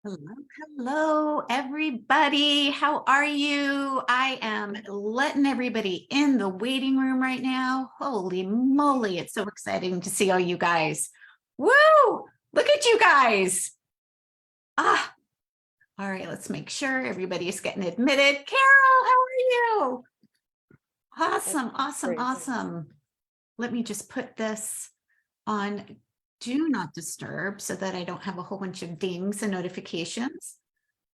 Hello, hello, everybody. How are you? I am letting everybody in the waiting room right now. Holy moly, it's so exciting to see all you guys. Woo! Look at you guys. Ah, all right, let's make sure everybody is getting admitted. Carol, how are you? Awesome, awesome, Great. awesome. Let me just put this on do not disturb so that I don't have a whole bunch of dings and notifications.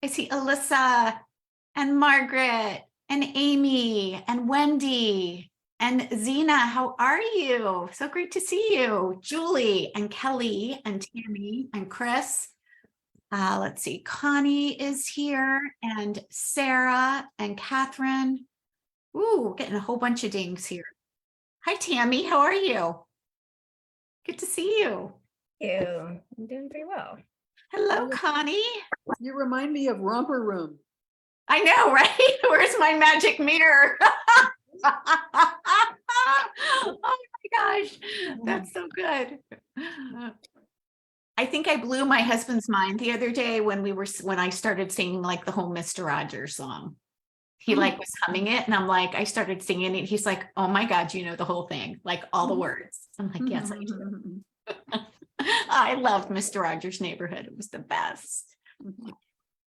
I see Alyssa and Margaret and Amy and Wendy and Zena. How are you? So great to see you. Julie and Kelly and Tammy and Chris. Let's see, Connie is here and Sarah and Catherine. Ooh, getting a whole bunch of dings here. Hi, Tammy. How are you? Good to see you. Thank you. I'm doing pretty well. Hello, Connie. You remind me of Romper Room. I know, right? Where's my magic mirror? Oh my gosh, that's so good. I think I blew my husband's mind the other day when I started singing like the whole Mr. Rogers song. He like was humming it and I'm like, I started singing it. He's like, oh my God, you know the whole thing, like all the words. I'm like, yes, I do. I loved Mr. Rogers' Neighborhood. It was the best.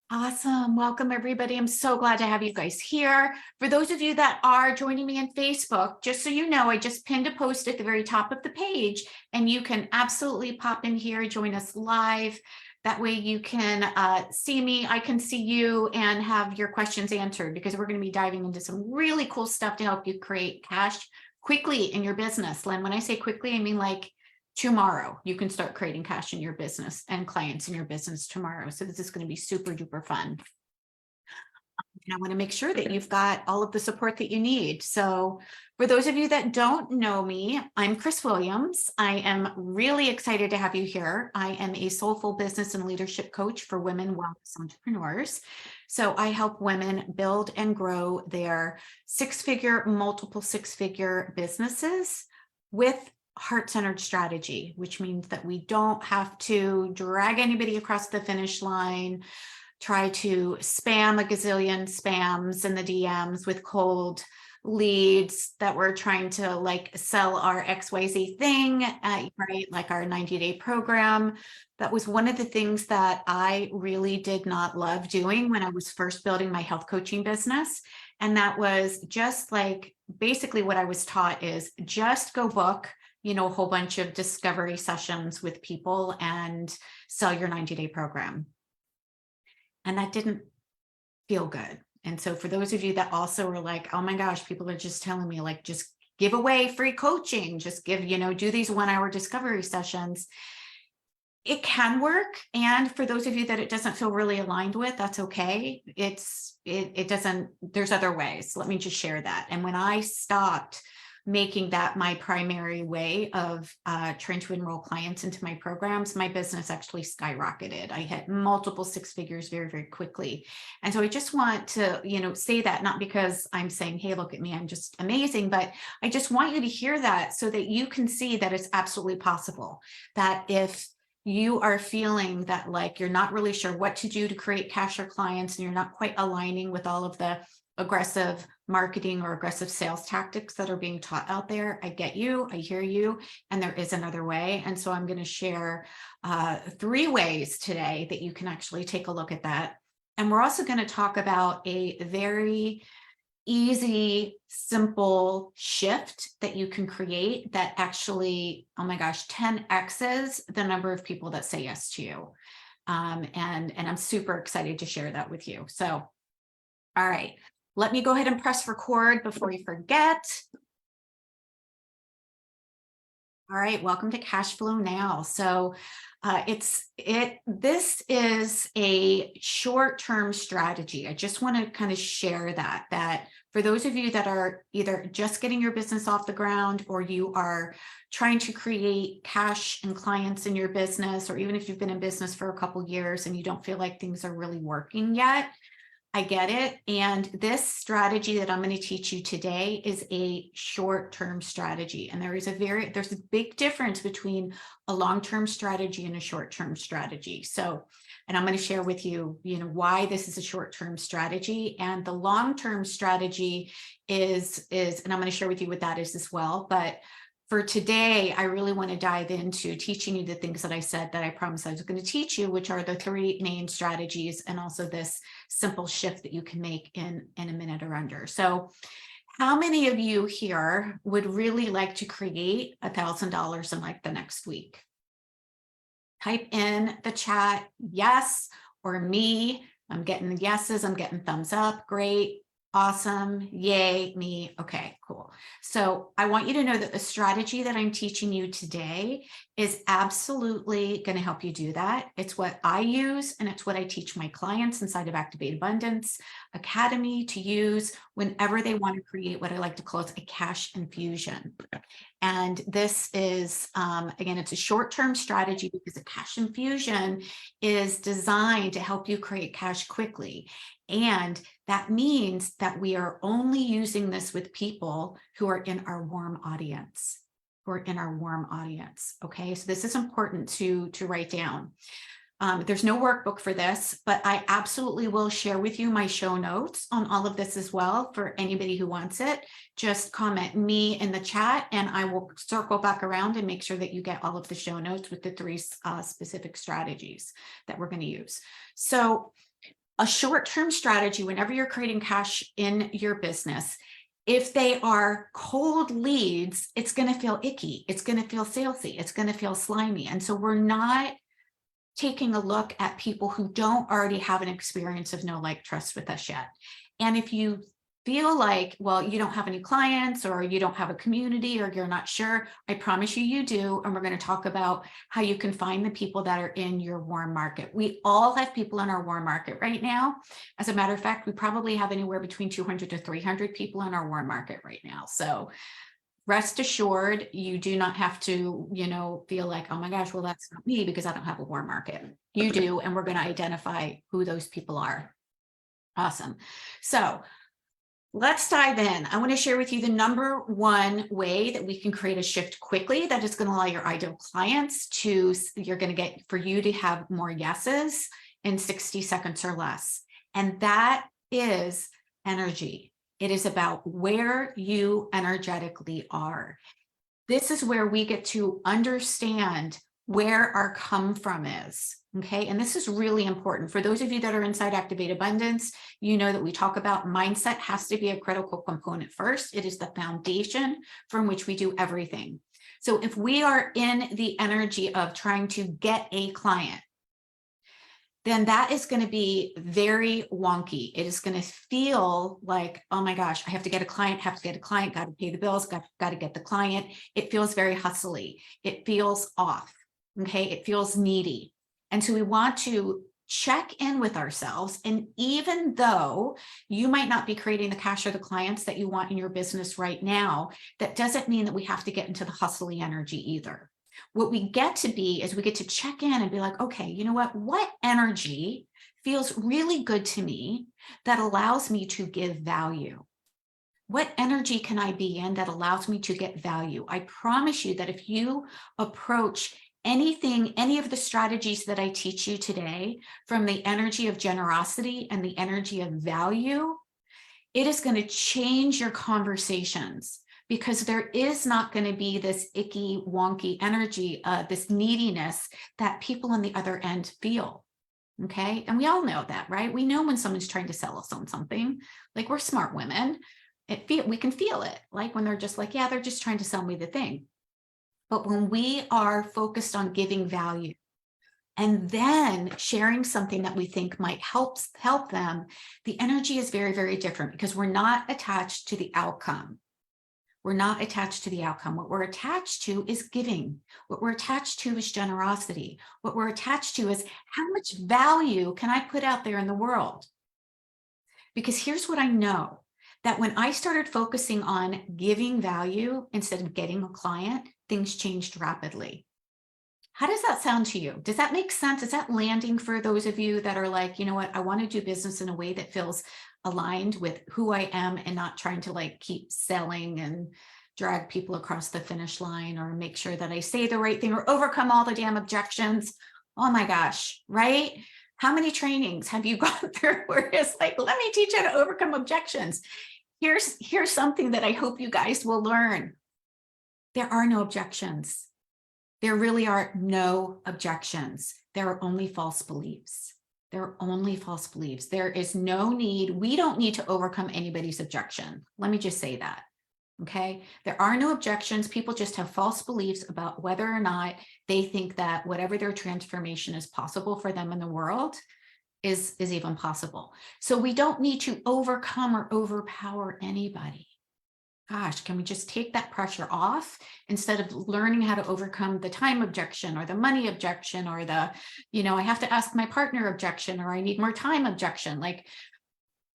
Awesome. Welcome, everybody. I'm so glad to have you guys here. For those of you that are joining me on Facebook, just so you know, I just pinned a post at the very top of the page, and you can absolutely pop in here, join us live. That way you can see me, I can see you, and have your questions answered, because we're going to be diving into some really cool stuff to help you create cash quickly in your business. Len, when I say quickly, I mean like tomorrow. You can start creating cash in your business and clients in your business tomorrow. So this is going to be super duper fun. And I want to make sure that you've got all of the support that you need. So for those of you that don't know me, I'm Chris Williams. I am really excited to have you here. I am a soulful business and leadership coach for women wellness entrepreneurs. So I help women build and grow their six-figure, multiple six-figure businesses with heart-centered strategy, which means that we don't have to drag anybody across the finish line, try to spam a gazillion spams in the DMs with cold leads that we're trying to like sell our XYZ thing, right? Like our 90-day program. That was one of the things that I really did not love doing when I was first building my health coaching business. And that was just like, basically what I was taught is just go book, you know, a whole bunch of discovery sessions with people and sell your 90-day program. And that didn't feel good. And so for those of you that also were like, oh my gosh, people are just telling me like, just give away free coaching, just give, you know, do these 1-hour discovery sessions. It can work. And for those of you that it doesn't feel really aligned with, that's okay. It doesn't, there's other ways. Let me just share that. And when I stopped making that my primary way of trying to enroll clients into my programs, my business actually skyrocketed. I hit multiple six figures very, very quickly. And so I just want to, you know, say that not because I'm saying, hey, look at me, I'm just amazing, but I just want you to hear that so that you can see that it's absolutely possible. That if you are feeling that like you're not really sure what to do to create cash for clients and you're not quite aligning with all of the aggressive marketing or aggressive sales tactics that are being taught out there, I get you, I hear you, and there is another way. And so I'm going to share 3 ways today that you can actually take a look at that. And we're also going to talk about a very easy, simple shift that you can create that actually, oh my gosh, 10x's the number of people that say yes to you. And I'm super excited to share that with you. So, all right. Let me go ahead and press record before you forget. All right, welcome to Cash Flow Now. So this is a short-term strategy. I just want to kind of share that for those of you that are either just getting your business off the ground or you are trying to create cash and clients in your business, or even if you've been in business for a couple years and you don't feel like things are really working yet, I get it. And this strategy that I'm going to teach you today is a short-term strategy. And there's a big difference between a long-term strategy and a short-term strategy. So And I'm going to share with you, why this is a short-term strategy, and the long-term strategy is, and I'm going to share with you what that is as well. But for today, I really want to dive into teaching you the things that I said that I promised I was going to teach you, which are the 3 main strategies, and also this simple shift that you can make in a minute or under. So how many of you here would really like to create $1,000 in like the next week? Type in the chat, yes, or me. I'm getting yeses, I'm getting thumbs up. Great. Awesome. Yay, me. Okay, cool. So I want you to know that the strategy that I'm teaching you today is absolutely going to help you do that. It's what I use, and it's what I teach my clients inside of Activate Abundance Academy to use whenever they want to create what I like to call a cash infusion. And this is, again, it's a short-term strategy because a cash infusion is designed to help you create cash quickly. And that means that we are only using this with people who are in our warm audience, Okay, so this is important to write down. There's no workbook for this, but I absolutely will share with you my show notes on all of this as well for anybody who wants it. Just comment me in the chat and I will circle back around and make sure that you get all of the show notes with the 3 specific strategies that we're going to use. So a short-term strategy, whenever you're creating cash in your business, if they are cold leads, it's going to feel icky. It's going to feel salesy. It's going to feel slimy. And so we're not taking a look at people who don't already have an experience of know, like, trust with us yet. And if you feel like, well, you don't have any clients or you don't have a community or you're not sure, I promise you, you do. And we're going to talk about how you can find the people that are in your warm market. We all have people in our warm market right now. As a matter of fact, we probably have anywhere between 200 to 300 people in our warm market right now. So rest assured, you do not have to, feel like, oh my gosh, well, that's not me because I don't have a warm market. You do, and we're going to identify who those people are. Awesome. So let's dive in. I want to share with you the number 1 way that we can create a shift quickly that is going to allow your ideal clients for you to have more yeses in 60 seconds or less. And that is energy. It is about where you energetically are. This is where we get to understand where our come from is. Okay. And this is really important. For those of you that are inside Activate Abundance, you know that we talk about mindset has to be a critical component first. It is the foundation from which we do everything. So if we are in the energy of trying to get a client, then that is going to be very wonky. It is going to feel like, oh my gosh, I have to get a client, got to pay the bills, got to get the client. It feels very hustly. It feels off. Okay. It feels needy. And so we want to check in with ourselves. And even though you might not be creating the cash or the clients that you want in your business right now, that doesn't mean that we have to get into the hustly energy either. What we get to be is we get to check in and be like, okay, you know what energy feels really good to me that allows me to give value? What energy can I be in that allows me to get value? I promise you that if you approach any of the strategies that I teach you today from the energy of generosity and the energy of value, it is going to change your conversations. Because there is not going to be this icky, wonky energy, this neediness that people on the other end feel. Okay. And we all know that, right? We know when someone's trying to sell us on something. Like, we're smart women. We can feel it. Like when they're just like, yeah, they're just trying to sell me the thing. But when we are focused on giving value and then sharing something that we think might help them, the energy is very, very different because we're not attached to the outcome. We're not attached to the outcome. What we're attached to is giving. What we're attached to is generosity. What we're attached to is how much value can I put out there in the world? Because here's what I know, that when I started focusing on giving value instead of getting a client, things changed rapidly. How does that sound to you? Does that make sense? Is that landing for those of you that are like, you know what, I want to do business in a way that feels aligned with who I am and not trying to like keep selling and drag people across the finish line or make sure that I say the right thing or overcome all the damn objections? Oh my gosh, right? How many trainings have you gone through where it's like, let me teach you how to overcome objections? Here's something that I hope you guys will learn. There are no objections. There really are no objections. There are only false beliefs. There are only false beliefs. There is no need. We don't need to overcome anybody's objection. Let me just say that. Okay. There are no objections. People just have false beliefs about whether or not they think that whatever their transformation is possible for them in the world is even possible. So we don't need to overcome or overpower anybody. Gosh, can we just take that pressure off instead of learning how to overcome the time objection or the money objection or the, I have to ask my partner objection or I need more time objection? Like,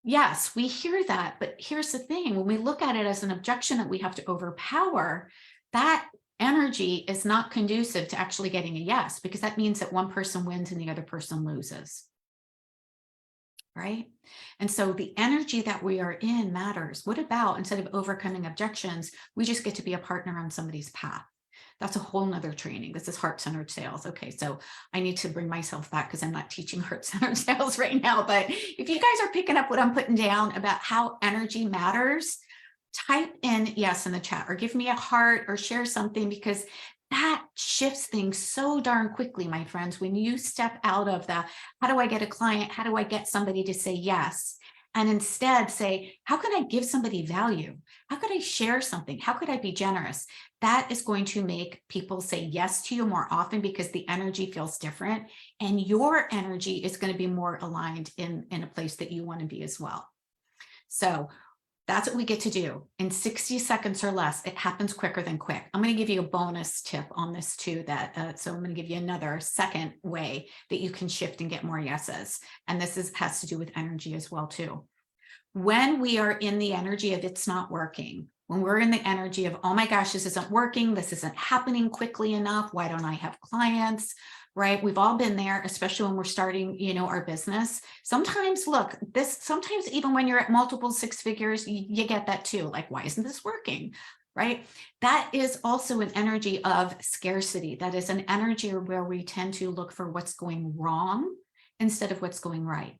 yes, we hear that, but here's the thing. When we look at it as an objection that we have to overpower, that energy is not conducive to actually getting a yes, because that means that one person wins and the other person loses. Right? And so the energy that we are in matters. What about, instead of overcoming objections, we just get to be a partner on somebody's path? That's a whole nother training. This is heart-centered sales. Okay, so I need to bring myself back because I'm not teaching heart-centered sales right now. But if you guys are picking up what I'm putting down about how energy matters, type in yes in the chat or give me a heart or share something, because that shifts things so darn quickly, my friends. When you step out of the, how do I get a client? How do I get somebody to say yes? And instead say, how can I give somebody value? How could I share something? How could I be generous? That is going to make people say yes to you more often because the energy feels different. And your energy is going to be more aligned in a place that you want to be as well. So that's what we get to do in 60 seconds or less. It happens quicker than quick. I'm going to give you a bonus tip on this too. So I'm going to give you another second way that you can shift and get more yeses. And this has to do with energy as well too. When we are in the energy of it's not working, when we're in the energy of, oh my gosh, this isn't working, this isn't happening quickly enough, why don't I have clients? Right? We've all been there, especially when we're starting, our business. Sometimes, sometimes even when you're at multiple six figures, you get that too. Like, why isn't this working? Right? That is also an energy of scarcity. That is an energy where we tend to look for what's going wrong instead of what's going right.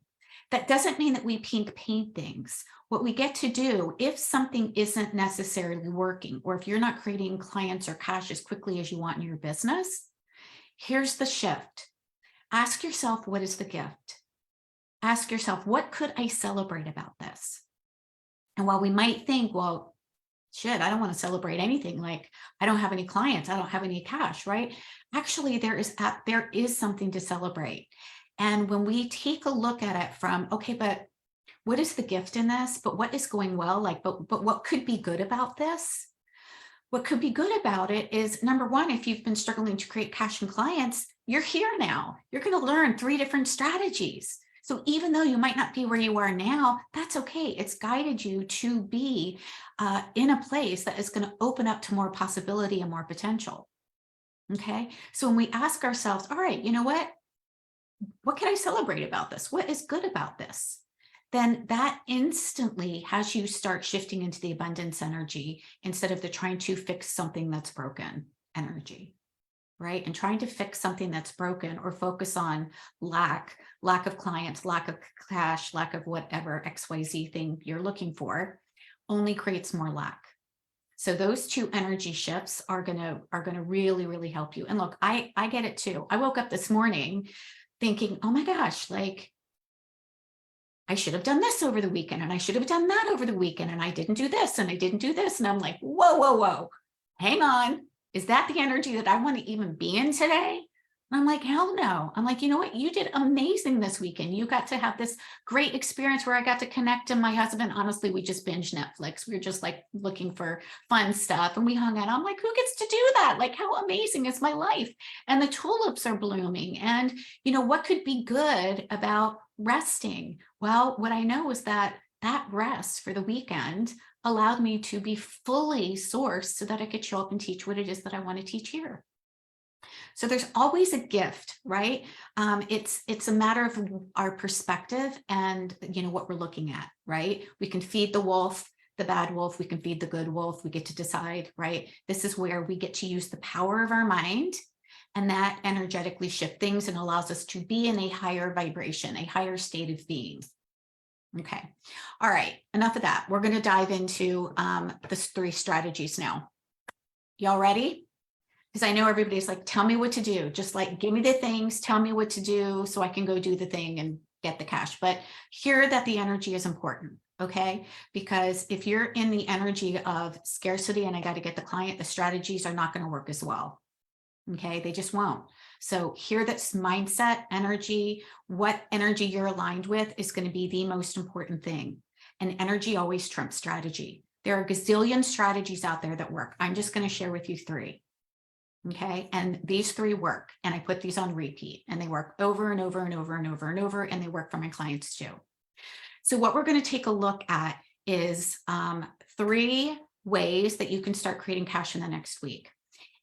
That doesn't mean that we pink paint things. What we get to do, if something isn't necessarily working, or if you're not creating clients or cash as quickly as you want in your business, here's the shift. Ask yourself, what is the gift? Ask yourself, what could I celebrate about this? And while we might think, well, shit, I don't want to celebrate anything. Like, I don't have any clients. I don't have any cash, right? Actually, there is something to celebrate. And when we take a look at it from, okay, but what is the gift in this? But what is going well? Like, but what could be good about this? What could be good about it is, number one, if you've been struggling to create cash and clients, you're here now. You're going to learn 3 different strategies. So even though you might not be where you are now, that's okay. It's guided you to be in a place that is going to open up to more possibility and more potential. Okay. So when we ask ourselves, all right, you know what can I celebrate about this? What is good about this? Then that instantly has you start shifting into the abundance energy instead of the trying to fix something that's broken energy, right? And trying to fix something that's broken or focus on lack of clients, lack of cash, lack of whatever XYZ thing you're looking for only creates more lack. So those 2 energy shifts are gonna really, really help you. And look, I get it too. I woke up this morning thinking, oh my gosh, like, I should have done this over the weekend and I should have done that over the weekend. And I didn't do this and I didn't do this. And I'm like, whoa, hang on. Is that the energy that I want to even be in today? And I'm like, hell no. I'm like, you know what? You did amazing this weekend. You got to have this great experience where I got to connect to my husband. Honestly, we just binged Netflix. We were just like looking for fun stuff and we hung out. I'm like, who gets to do that? Like, how amazing is my life? And the tulips are blooming. And what could be good about resting? Well, what I know is that rest for the weekend allowed me to be fully sourced so that I could show up and teach what it is that I want to teach here. So there's always a gift, right? It's a matter of our perspective and what we're looking at, right? We can feed the wolf, the bad wolf, we can feed the good wolf, we get to decide, right? This is where we get to use the power of our mind And that energetically shifts things and allows us to be in a higher vibration, a higher state of being. Okay. All right. Enough of that. We're going to dive into the 3 strategies now. Y'all ready? Because I know everybody's like, tell me what to do. Just like, give me the things, tell me what to do so I can go do the thing and get the cash. But hear that the energy is important. Okay. Because if you're in the energy of scarcity and I got to get the client, the strategies are not going to work as well. Okay. They just won't. So here that's mindset, energy, what energy you're aligned with is going to be the most important thing. And energy always trumps strategy. There are a gazillion strategies out there that work. I'm just going to share with you 3. Okay. And these 3 work. And I put these on repeat and they work over and over and over and over and over. And they work for my clients too. So what we're going to take a look at is 3 ways that you can start creating cash in the next week.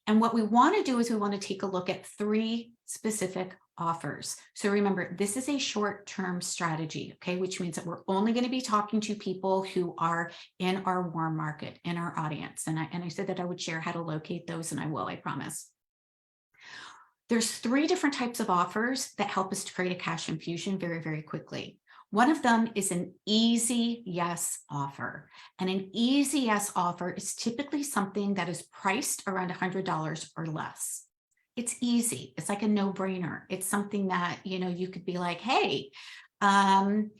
And what we want to do is we want to take a look at 3 specific offers. So remember, this is a short-term strategy, okay, which means that we're only going to be talking to people who are in our warm market, in our audience. And I said that I would share how to locate those, and I will, I promise. There's 3 different types of offers that help us to create a cash infusion very, very quickly. One of them is an easy yes offer. And an easy yes offer is typically something that is priced around $100 or less. It's easy. It's like a no-brainer. It's something that, you could be like, hey, come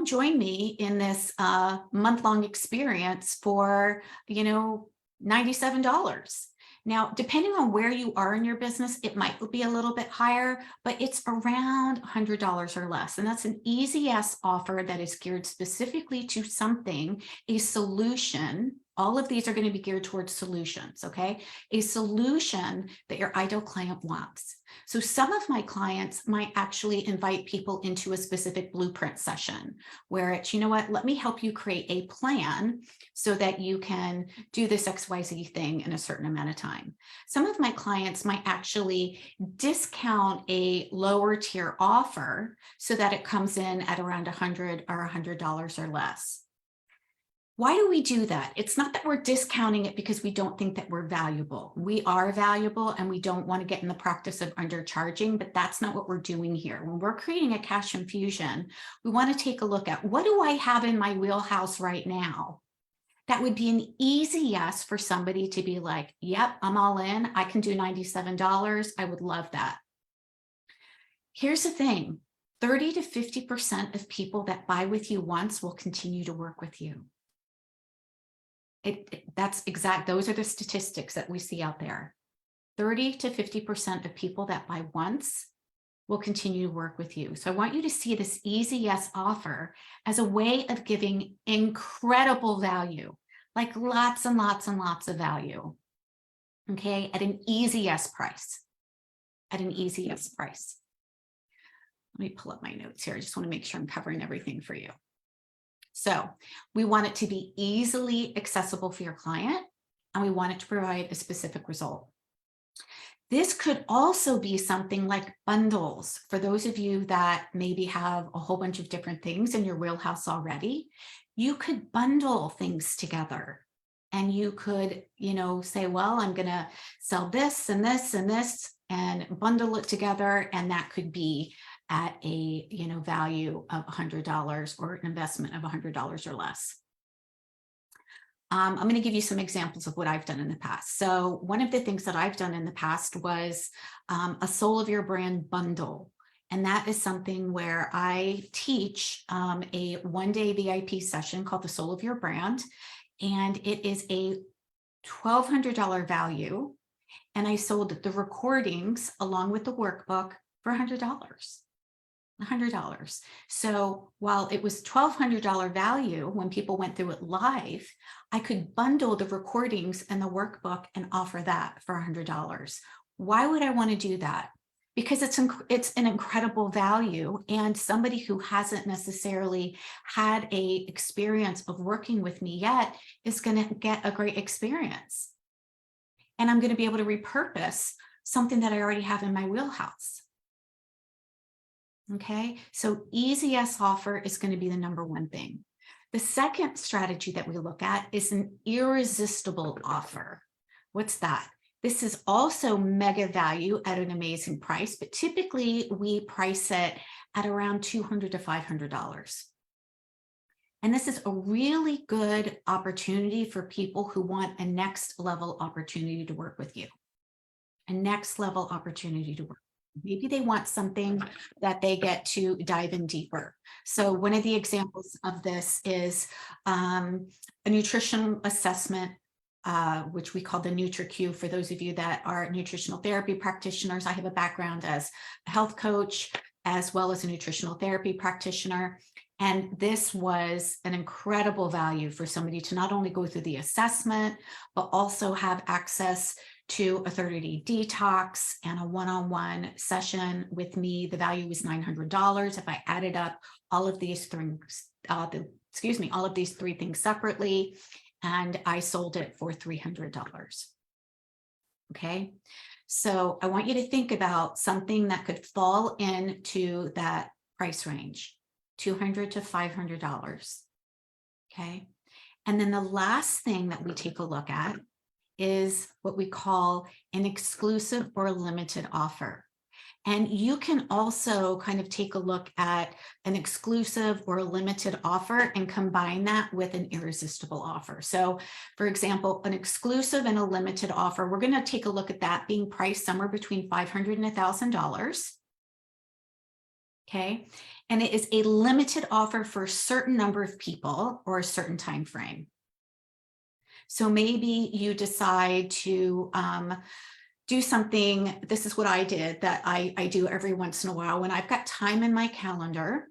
join me in this month-long experience for, $97. Now, depending on where you are in your business, it might be a little bit higher, but it's around $100 or less. And that's an easy yes offer that is geared specifically to something, a solution. All of these are going to be geared towards solutions, okay? A solution that your ideal client wants. So some of my clients might actually invite people into a specific blueprint session where it's, let me help you create a plan so that you can do this XYZ thing in a certain amount of time. Some of my clients might actually discount a lower tier offer so that it comes in at around $100 or $100 or less. Why do we do that? It's not that we're discounting it because we don't think that we're valuable. We are valuable and we don't want to get in the practice of undercharging, but that's not what we're doing here. When we're creating a cash infusion, we want to take a look at what do I have in my wheelhouse right now? That would be an easy yes for somebody to be like, yep, I'm all in. I can do $97. I would love that. Here's the thing, 30 to 50% of people that buy with you once will continue to work with you. Those are the statistics that we see out there. 30 to 50% of people that buy once will continue to work with you. So I want you to see this easy yes offer as a way of giving incredible value, like lots and lots and lots of value. Okay, at an easy yes price. At an easy yes price. Let me pull up my notes here. I just want to make sure I'm covering everything for you. So we want it to be easily accessible for your client, and we want it to provide a specific result. This could also be something like bundles. For those of you that maybe have a whole bunch of different things in your wheelhouse already, you could bundle things together. And you could, say, well, I'm going to sell this and this and this and bundle it together. And that could be at a value of $100 or an investment of $100 or less. I'm going to give you some examples of what I've done in the past. So one of the things that I've done in the past was a Soul of Your Brand bundle. And that is something where I teach a one-day VIP session called the Soul of Your Brand. And it is a $1,200 value. And I sold the recordings along with the workbook for $100. $100. So while it was $1,200 value when people went through it live, I could bundle the recordings and the workbook and offer that for $100. Why would I want to do that? Because it's an incredible value, and somebody who hasn't necessarily had a experience of working with me yet is going to get a great experience. And I'm going to be able to repurpose something that I already have in my wheelhouse. Okay, so easy yes offer is going to be the number one thing. The second strategy that we look at is an irresistible offer. What's that? This is also mega value at an amazing price, but typically we price it at around $200 to $500. And this is a really good opportunity for people who want a next level opportunity to work with you. A next level opportunity to work. Maybe they want something that they get to dive in deeper. So one of the examples of this is a nutritional assessment, which we call the NutriQ. For those of you that are nutritional therapy practitioners, I have a background as a health coach, as well as a nutritional therapy practitioner. And this was an incredible value for somebody to not only go through the assessment, but also have access to a 30-day detox and a one-on-one session with me. The value was $900. If I added up all of these things, all of these three things separately, and I sold it for $300. Okay. So I want you to think about something that could fall into that price range, $200 to $500. Okay. And then the last thing that we take a look at is what we call an exclusive or limited offer. And you can also kind of take a look at an exclusive or a limited offer and combine that with an irresistible offer. So for example, an exclusive and a limited offer, we're going to take a look at that being priced somewhere between $500 and $1,000. Okay. And it is a limited offer for a certain number of people or a certain time frame. So maybe you decide to do something. This is what I did that I do every once in a while when I've got time in my calendar.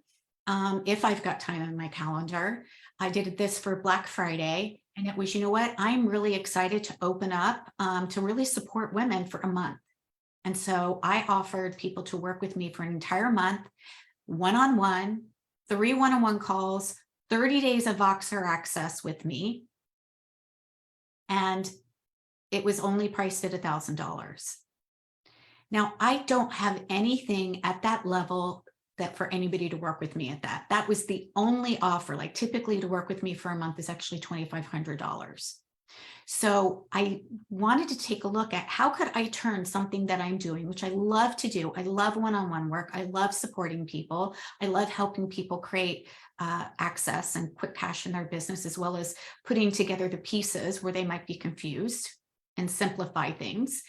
If I've got time in my calendar, I did this for Black Friday. And it was, you know what, I'm really excited to open up to really support women for a month. And so I offered people to work with me for an entire month, one-on-one, 3 one-on-one calls, 30 days of Voxer access with me. And it was only priced at $1,000. Now, I don't have anything at that level that for anybody to work with me at that. That was the only offer. Like typically to work with me for a month is actually $2,500. So I wanted to take a look at how could I turn something that I'm doing, which I love to do. I love one-on-one work. I love supporting people. I love helping people create access and quick cash in their business, as well as putting together the pieces where they might be confused and simplify things.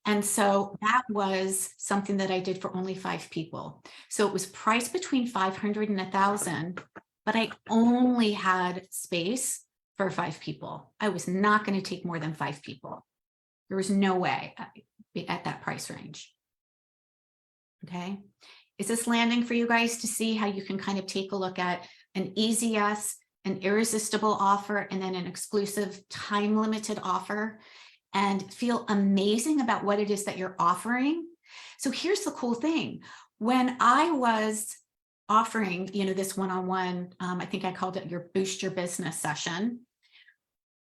And so that was something that I did for only 5 people. So it was priced between $500 and $1,000, but I only had space for 5 people. I was not going to take more than 5 people. There was no way at that price range. Okay. Is this landing for you guys to see how you can kind of take a look at an easy yes, an irresistible offer, and then an exclusive time limited offer, and feel amazing about what it is that you're offering? So here's the cool thing. When I was offering, this one-on-one, I think I called it your Boost Your Business session,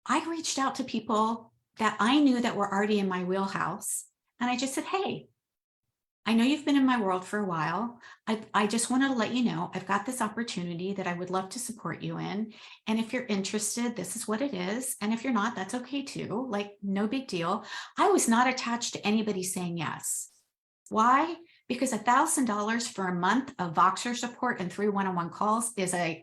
I reached out to people that I knew that were already in my wheelhouse. And I just said, hey, I know you've been in my world for a while. I just wanted to let you know, I've got this opportunity that I would love to support you in. And if you're interested, this is what it is. And if you're not, that's okay too. Like, no big deal. I was not attached to anybody saying yes. Why? Because $1,000 for a month of Voxer support and 3 one-on-one calls is a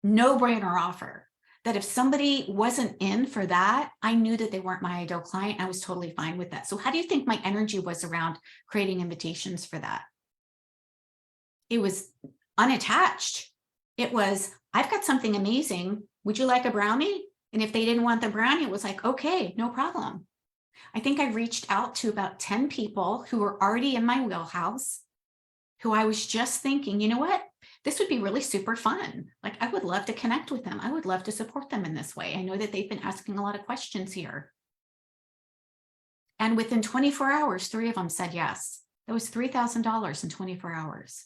no-brainer offer. That if somebody wasn't in for that, I knew that they weren't my ideal client. I was totally fine with that. So how do you think my energy was around creating invitations for that? It was unattached. It was, I've got something amazing. Would you like a brownie? And if they didn't want the brownie, it was like, okay, no problem. I think I reached out to about 10 people who were already in my wheelhouse, who I was just thinking, you know what? This would be really super fun. Like, I would love to connect with them. I would love to support them in this way. I know that they've been asking a lot of questions here. And within 24 hours, 3 of them said yes. That was $3,000 in 24 hours.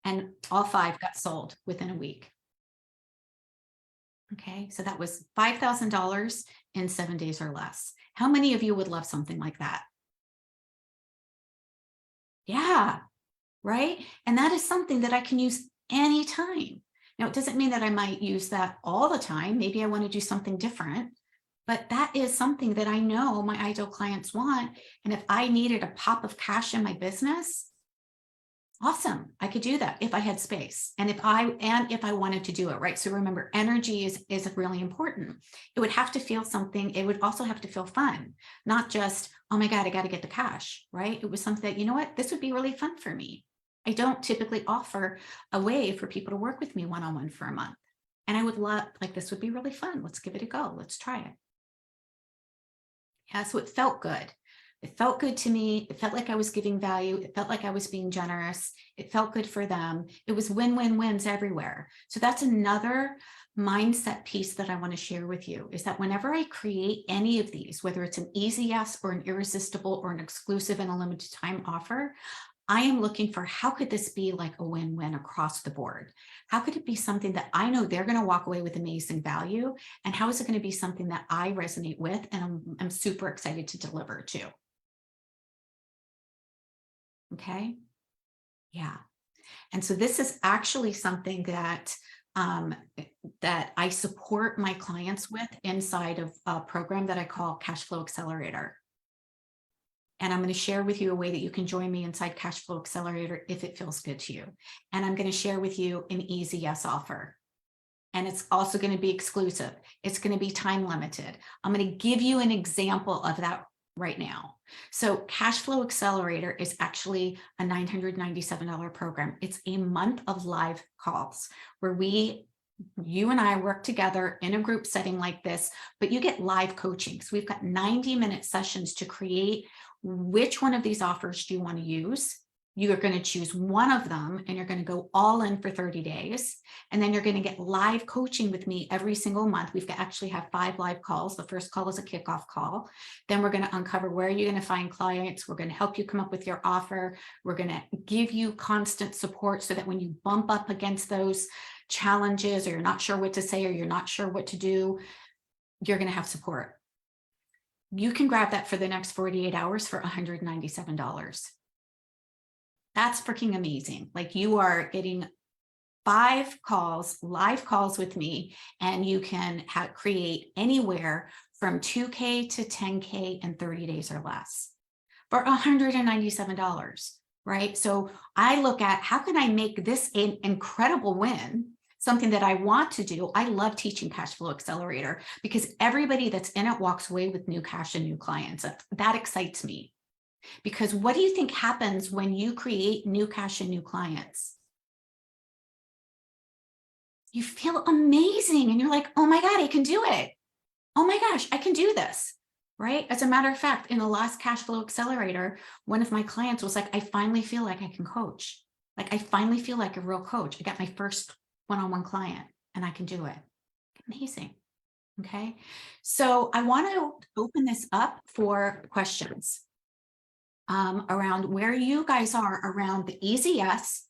And all 5 got sold within a week. Okay, so that was $5,000 in 7 days or less. How many of you would love something like that? Yeah. Right? And that is something that I can use anytime. Now, it doesn't mean that I might use that all the time. Maybe I want to do something different, but that is something that I know my ideal clients want. And if I needed a pop of cash in my business, awesome, I could do that if I had space and if I wanted to do it, right? So remember, energy is really important. It would have to feel something. It would also have to feel fun, not just, oh my God, I got to get the cash, right? It was something that, you know what, this would be really fun for me. I don't typically offer a way for people to work with me one-on-one for a month. And I would love, like, this would be really fun. Let's give it a go. Let's try it. Yeah, so it felt good. It felt good to me. It felt like I was giving value. It felt like I was being generous. It felt good for them. It was win-win-wins everywhere. So that's another mindset piece that I want to share with you, is that whenever I create any of these, whether it's an easy yes or an irresistible or an exclusive and a limited time offer, I am looking for, how could this be like a win-win across the board? How could it be something that I know they're going to walk away with amazing value? And how is it going to be something that I resonate with and I'm super excited to deliver to? Okay. Yeah. And so this is actually something that that I support my clients with inside of a program that I call Cash Flow Accelerator. And I'm going to share with you a way that you can join me inside Cash Flow Accelerator if it feels good to you. And I'm going to share with you an easy yes offer. And it's also going to be exclusive. It's going to be time limited. I'm going to give you an example of that right now. So Cash Flow Accelerator is actually a $997 program. It's a month of live calls where you and I work together in a group setting like this, but you get live coaching. So we've got 90-minute sessions to create which one of these offers do you want to use. You are going to choose one of them and you're going to go all in for 30 days. And then you're going to get live coaching with me every single month. We've actually have 5 live calls. The first call is a kickoff call. Then we're going to uncover where you're going to find clients. We're going to help you come up with your offer. We're going to give you constant support so that when you bump up against those challenges, or you're not sure what to say, or you're not sure what to do, you're going to have support. You can grab that for the next 48 hours for $197. That's freaking amazing. Like, you are getting 5 calls, live calls with me, and you can create anywhere from 2K to 10K in 30 days or less for $197, right? So I look at, how can I make this an incredible win, something that I want to do? I love teaching Cash Flow Accelerator because everybody that's in it walks away with new cash and new clients. That excites me. Because what do you think happens when you create new cash and new clients? You feel amazing and you're like, oh my God, I can do it. Oh my gosh, I can do this, right? As a matter of fact, in the last Cash Flow Accelerator, one of my clients was like, I finally feel like I can coach. Like, I finally feel like a real coach. I got my first one-on-one client and I can do it. Amazing. Okay. So I want to open this up for questions around where you guys are around the easy yes,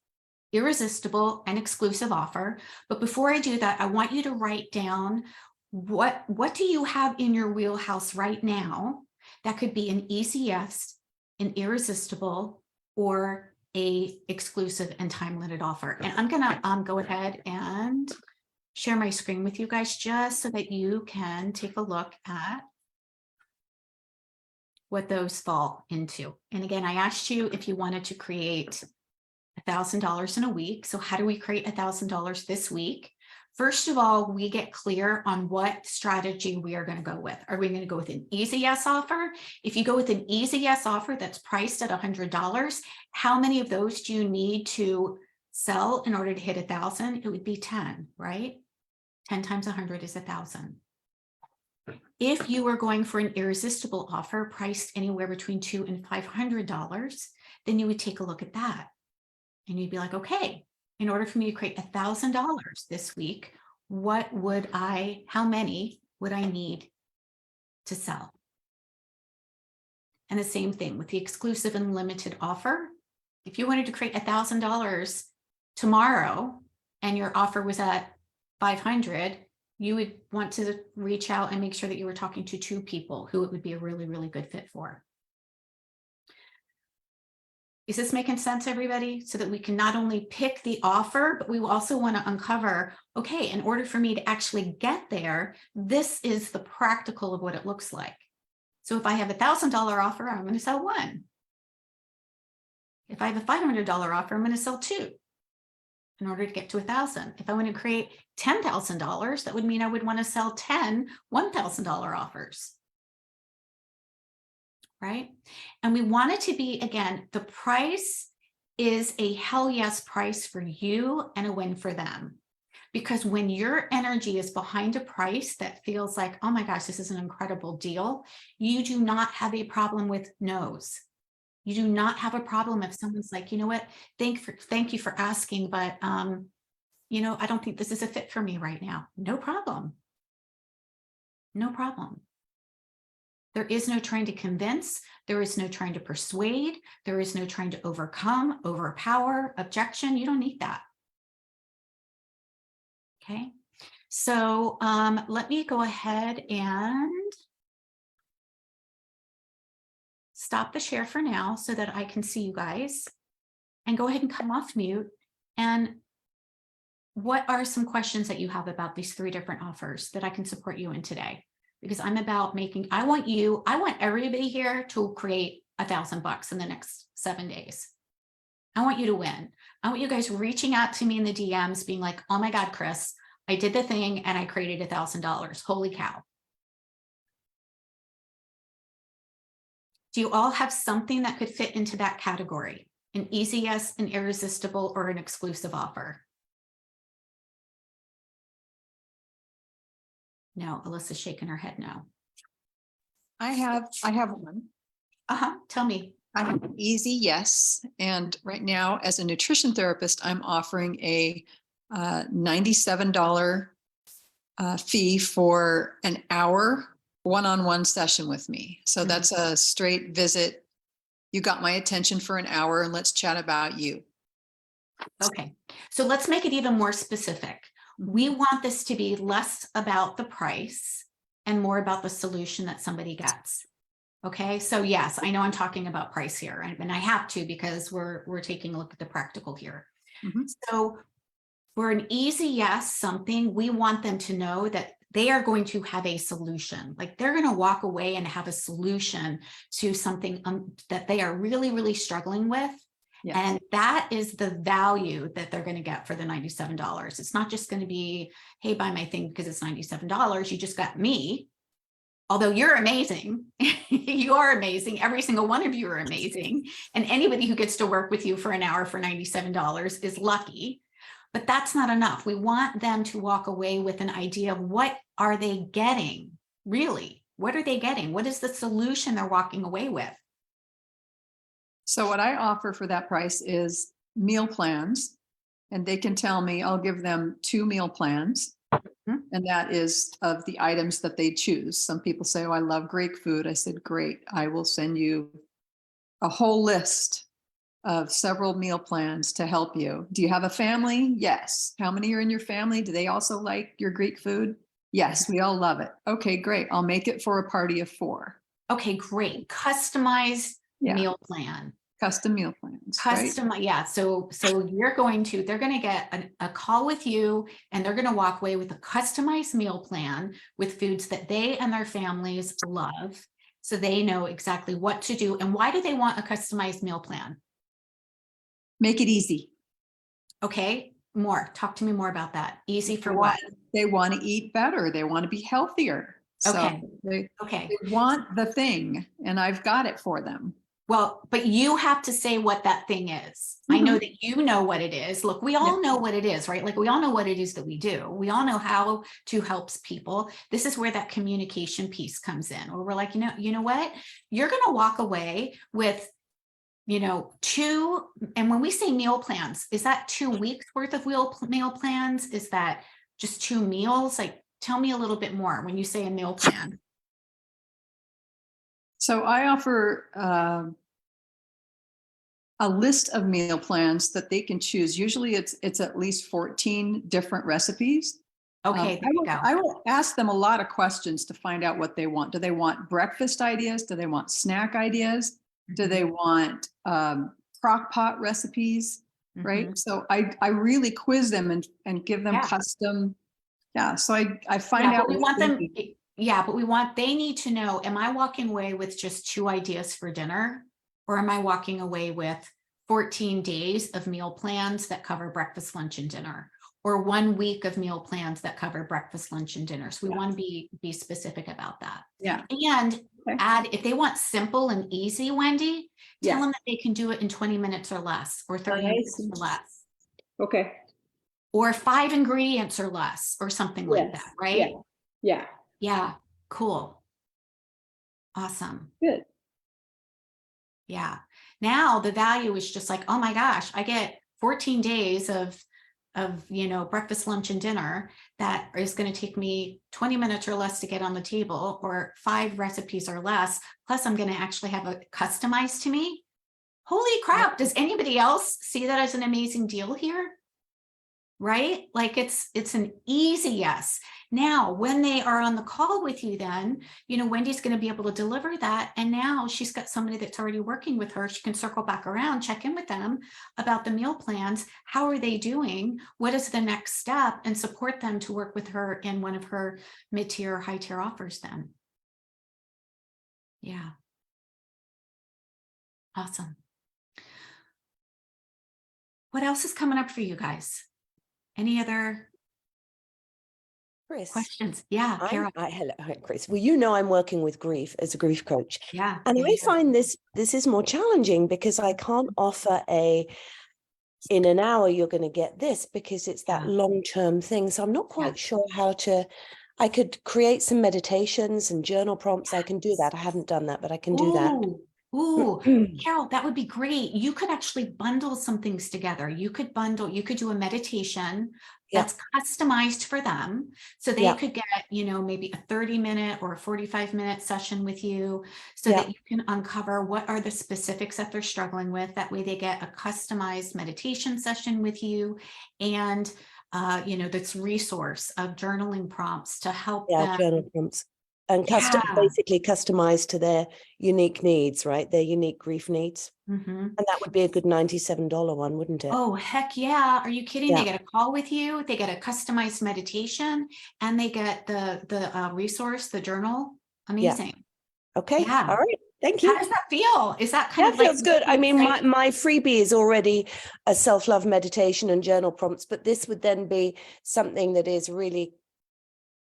irresistible, and exclusive offer. But before I do that, I want you to write down what do you have in your wheelhouse right now that could be an easy yes, an irresistible, or a exclusive and time limited offer. And I'm gonna go ahead and share my screen with you guys just so that you can take a look at what those fall into. And again, I asked you if you wanted to create $1,000 in a week. So how do we create $1,000 this week? First of all, we get clear on what strategy we are going to go with. Are we going to go with an easy yes offer? If you go with an easy yes offer that's priced at $100, how many of those do you need to sell in order to hit 1,000? It would be 10, right? 10 times 100 is 1,000. If you were going for an irresistible offer priced anywhere between $200 and $500, then you would take a look at that. And you'd be like, okay, in order for me to create $1,000 this week, how many would I need to sell? And the same thing with the exclusive and limited offer. If you wanted to create $1,000 tomorrow and your offer was at 500, you would want to reach out and make sure that you were talking to 2 people who it would be a really, really good fit for. Is this making sense, everybody? So that we can not only pick the offer, but we also want to uncover, okay, in order for me to actually get there, this is the practical of what it looks like. So if I have $1,000 offer, I'm going to sell one. If I have a $500 offer, I'm going to sell two in order to get to 1,000. If I want to create $10,000, that would mean I would want to sell 10 $1,000 offers. Right? And we want it to be, again, the price is a hell yes price for you and a win for them. Because when your energy is behind a price that feels like, oh my gosh, this is an incredible deal, you do not have a problem with no's. You do not have a problem if someone's like, you know what, thank you for asking, but you know, I don't think this is a fit for me right now. No problem. No problem. There is no trying to convince. There is no trying to persuade. There is no trying to overcome, overpower, objection. You don't need that. Okay. So let me go ahead and stop the share for now so that I can see you guys, and go ahead and come off mute. And what are some questions that you have about these 3 different offers that I can support you in today? Because I'm about making, I want everybody here to create $1,000 in the next 7 days. I want you to win. I want you guys reaching out to me in the DMs being like, oh my God, Chris, I did the thing and I created $1,000. Holy cow. Do you all have something that could fit into that category? An easy yes, an irresistible, or an exclusive offer? No, Alyssa's shaking her head no. I have one. Tell me. I have an easy yes. And right now, as a nutrition therapist, I'm offering a $97 fee for an hour one-on-one session with me. So that's a straight visit. You got my attention for an hour and let's chat about you. Okay, so let's make it even more specific. We want this to be less about the price and more about the solution that somebody gets. Okay, so yes, I know I'm talking about price here, and I have to because we're taking a look at the practical here. So for an easy yes, something, we want them to know that they are going to have a solution. Like they're going to walk away and have a solution to something that they are really, really struggling with. Yes. And that is the value that they're going to get for the $97. It's not just going to be, hey, buy my thing because it's $97. You just got me. Although you're amazing. You are amazing. Every single one of you are amazing. And anybody who gets to work with you for an hour for $97 is lucky. But that's not enough. We want them to walk away with an idea of what are they getting, really? What are they getting? What is the solution they're walking away with? So what I offer for that price is meal plans, and they can tell me, I'll give them 2 meal plans. And that is of the items that they choose. Some people say, oh, I love Greek food. I said, great. I will send you a whole list of several meal plans to help you. Do you have a family? Yes. How many are in your family? Do they also like your Greek food? Yes, we all love it. Okay, great. I'll make it for a party of 4. Okay, great. Customized meal plan. Custom meal plans. Custom, right? Yeah. So they're going to get a call with you, and they're going to walk away with a customized meal plan with foods that they and their families love. So they know exactly what to do. And why do they want a customized meal plan? Make it easy. Okay. Talk to me more about that. Easy for what? They want to eat better. They want to be healthier. Okay. So they want the thing, and I've got it for them. Well, but you have to say what that thing is. I know that you know what it is. Look, we all know what it is, right? Like we all know what it is that we do. We all know how to help people. This is where that communication piece comes in, where we're like, you know what? You're going to walk away with, 2, and when we say meal plans, is that 2 weeks worth of meal plans? Is that just 2 meals? Like, tell me a little bit more when you say a meal plan. So I offer a list of meal plans that they can choose. Usually it's at least 14 different recipes. Okay, there you go. I will ask them a lot of questions to find out what they want. Do they want breakfast ideas? Do they want snack ideas? Do they want crock pot recipes, right? So I really quiz them and give them Yeah. custom. Yeah. So I find Yeah, out. but we what's want them, easy. yeah, but they need to know, am I walking away with just 2 ideas for dinner? Or am I walking away with 14 days of meal plans that cover breakfast, lunch, and dinner? Or 1 week of meal plans that cover breakfast, lunch, and dinner? So we want to be specific about that. Yeah. And Okay. add, if they want simple and easy, Wendy, tell Yeah. them that they can do it in 20 minutes or less, or 30 minutes or less, Okay. or 5 ingredients or less, or something like that, right? Yeah. Yeah, cool. Awesome. Good. Yeah. Now the value is just like, oh my gosh, I get 14 days of breakfast, lunch, and dinner that is going to take me 20 minutes or less to get on the table, or 5 recipes or less. Plus I'm going to actually have it customized to me. Holy crap. Does anybody else see that as an amazing deal here? Right? Like it's an easy yes. Now, when they are on the call with you, then, Wendy's going to be able to deliver that. And now she's got somebody that's already working with her. She can circle back around, check in with them about the meal plans. How are they doing? What is the next step? And support them to work with her in one of her mid-tier or high-tier offers then. Yeah. Awesome. What else is coming up for you guys? Any other Chris, questions? Yeah, Carol. hello, hi, Chris. Well, I'm working with grief as a grief coach. Yeah. And yeah, I find this is more challenging because I can't offer in an hour, you're going to get this, because it's that long-term thing. So I'm not quite sure I could create some meditations and journal prompts. I can do that. I haven't done that, but I can do that. Ooh, Carol, that would be great. You could actually bundle some things together. You could do a meditation that's customized for them. So they could get, maybe a 30-minute or a 45-minute session with you, so that you can uncover what are the specifics that they're struggling with. That way they get a customized meditation session with you, and this resource of journaling prompts to help them. Journal prompts. And basically customized to their unique needs, right? Their unique grief needs. And that would be a good $97 one, wouldn't it? Oh, heck yeah. Are you kidding? They get a call with you, they get a customized meditation, and they get the resource, the journal. Amazing. Okay. Yeah. All right. Thank you. How does that feel? Is that kind of That feels good. I mean, my freebie is already a self-love meditation and journal prompts, but this would then be something that is really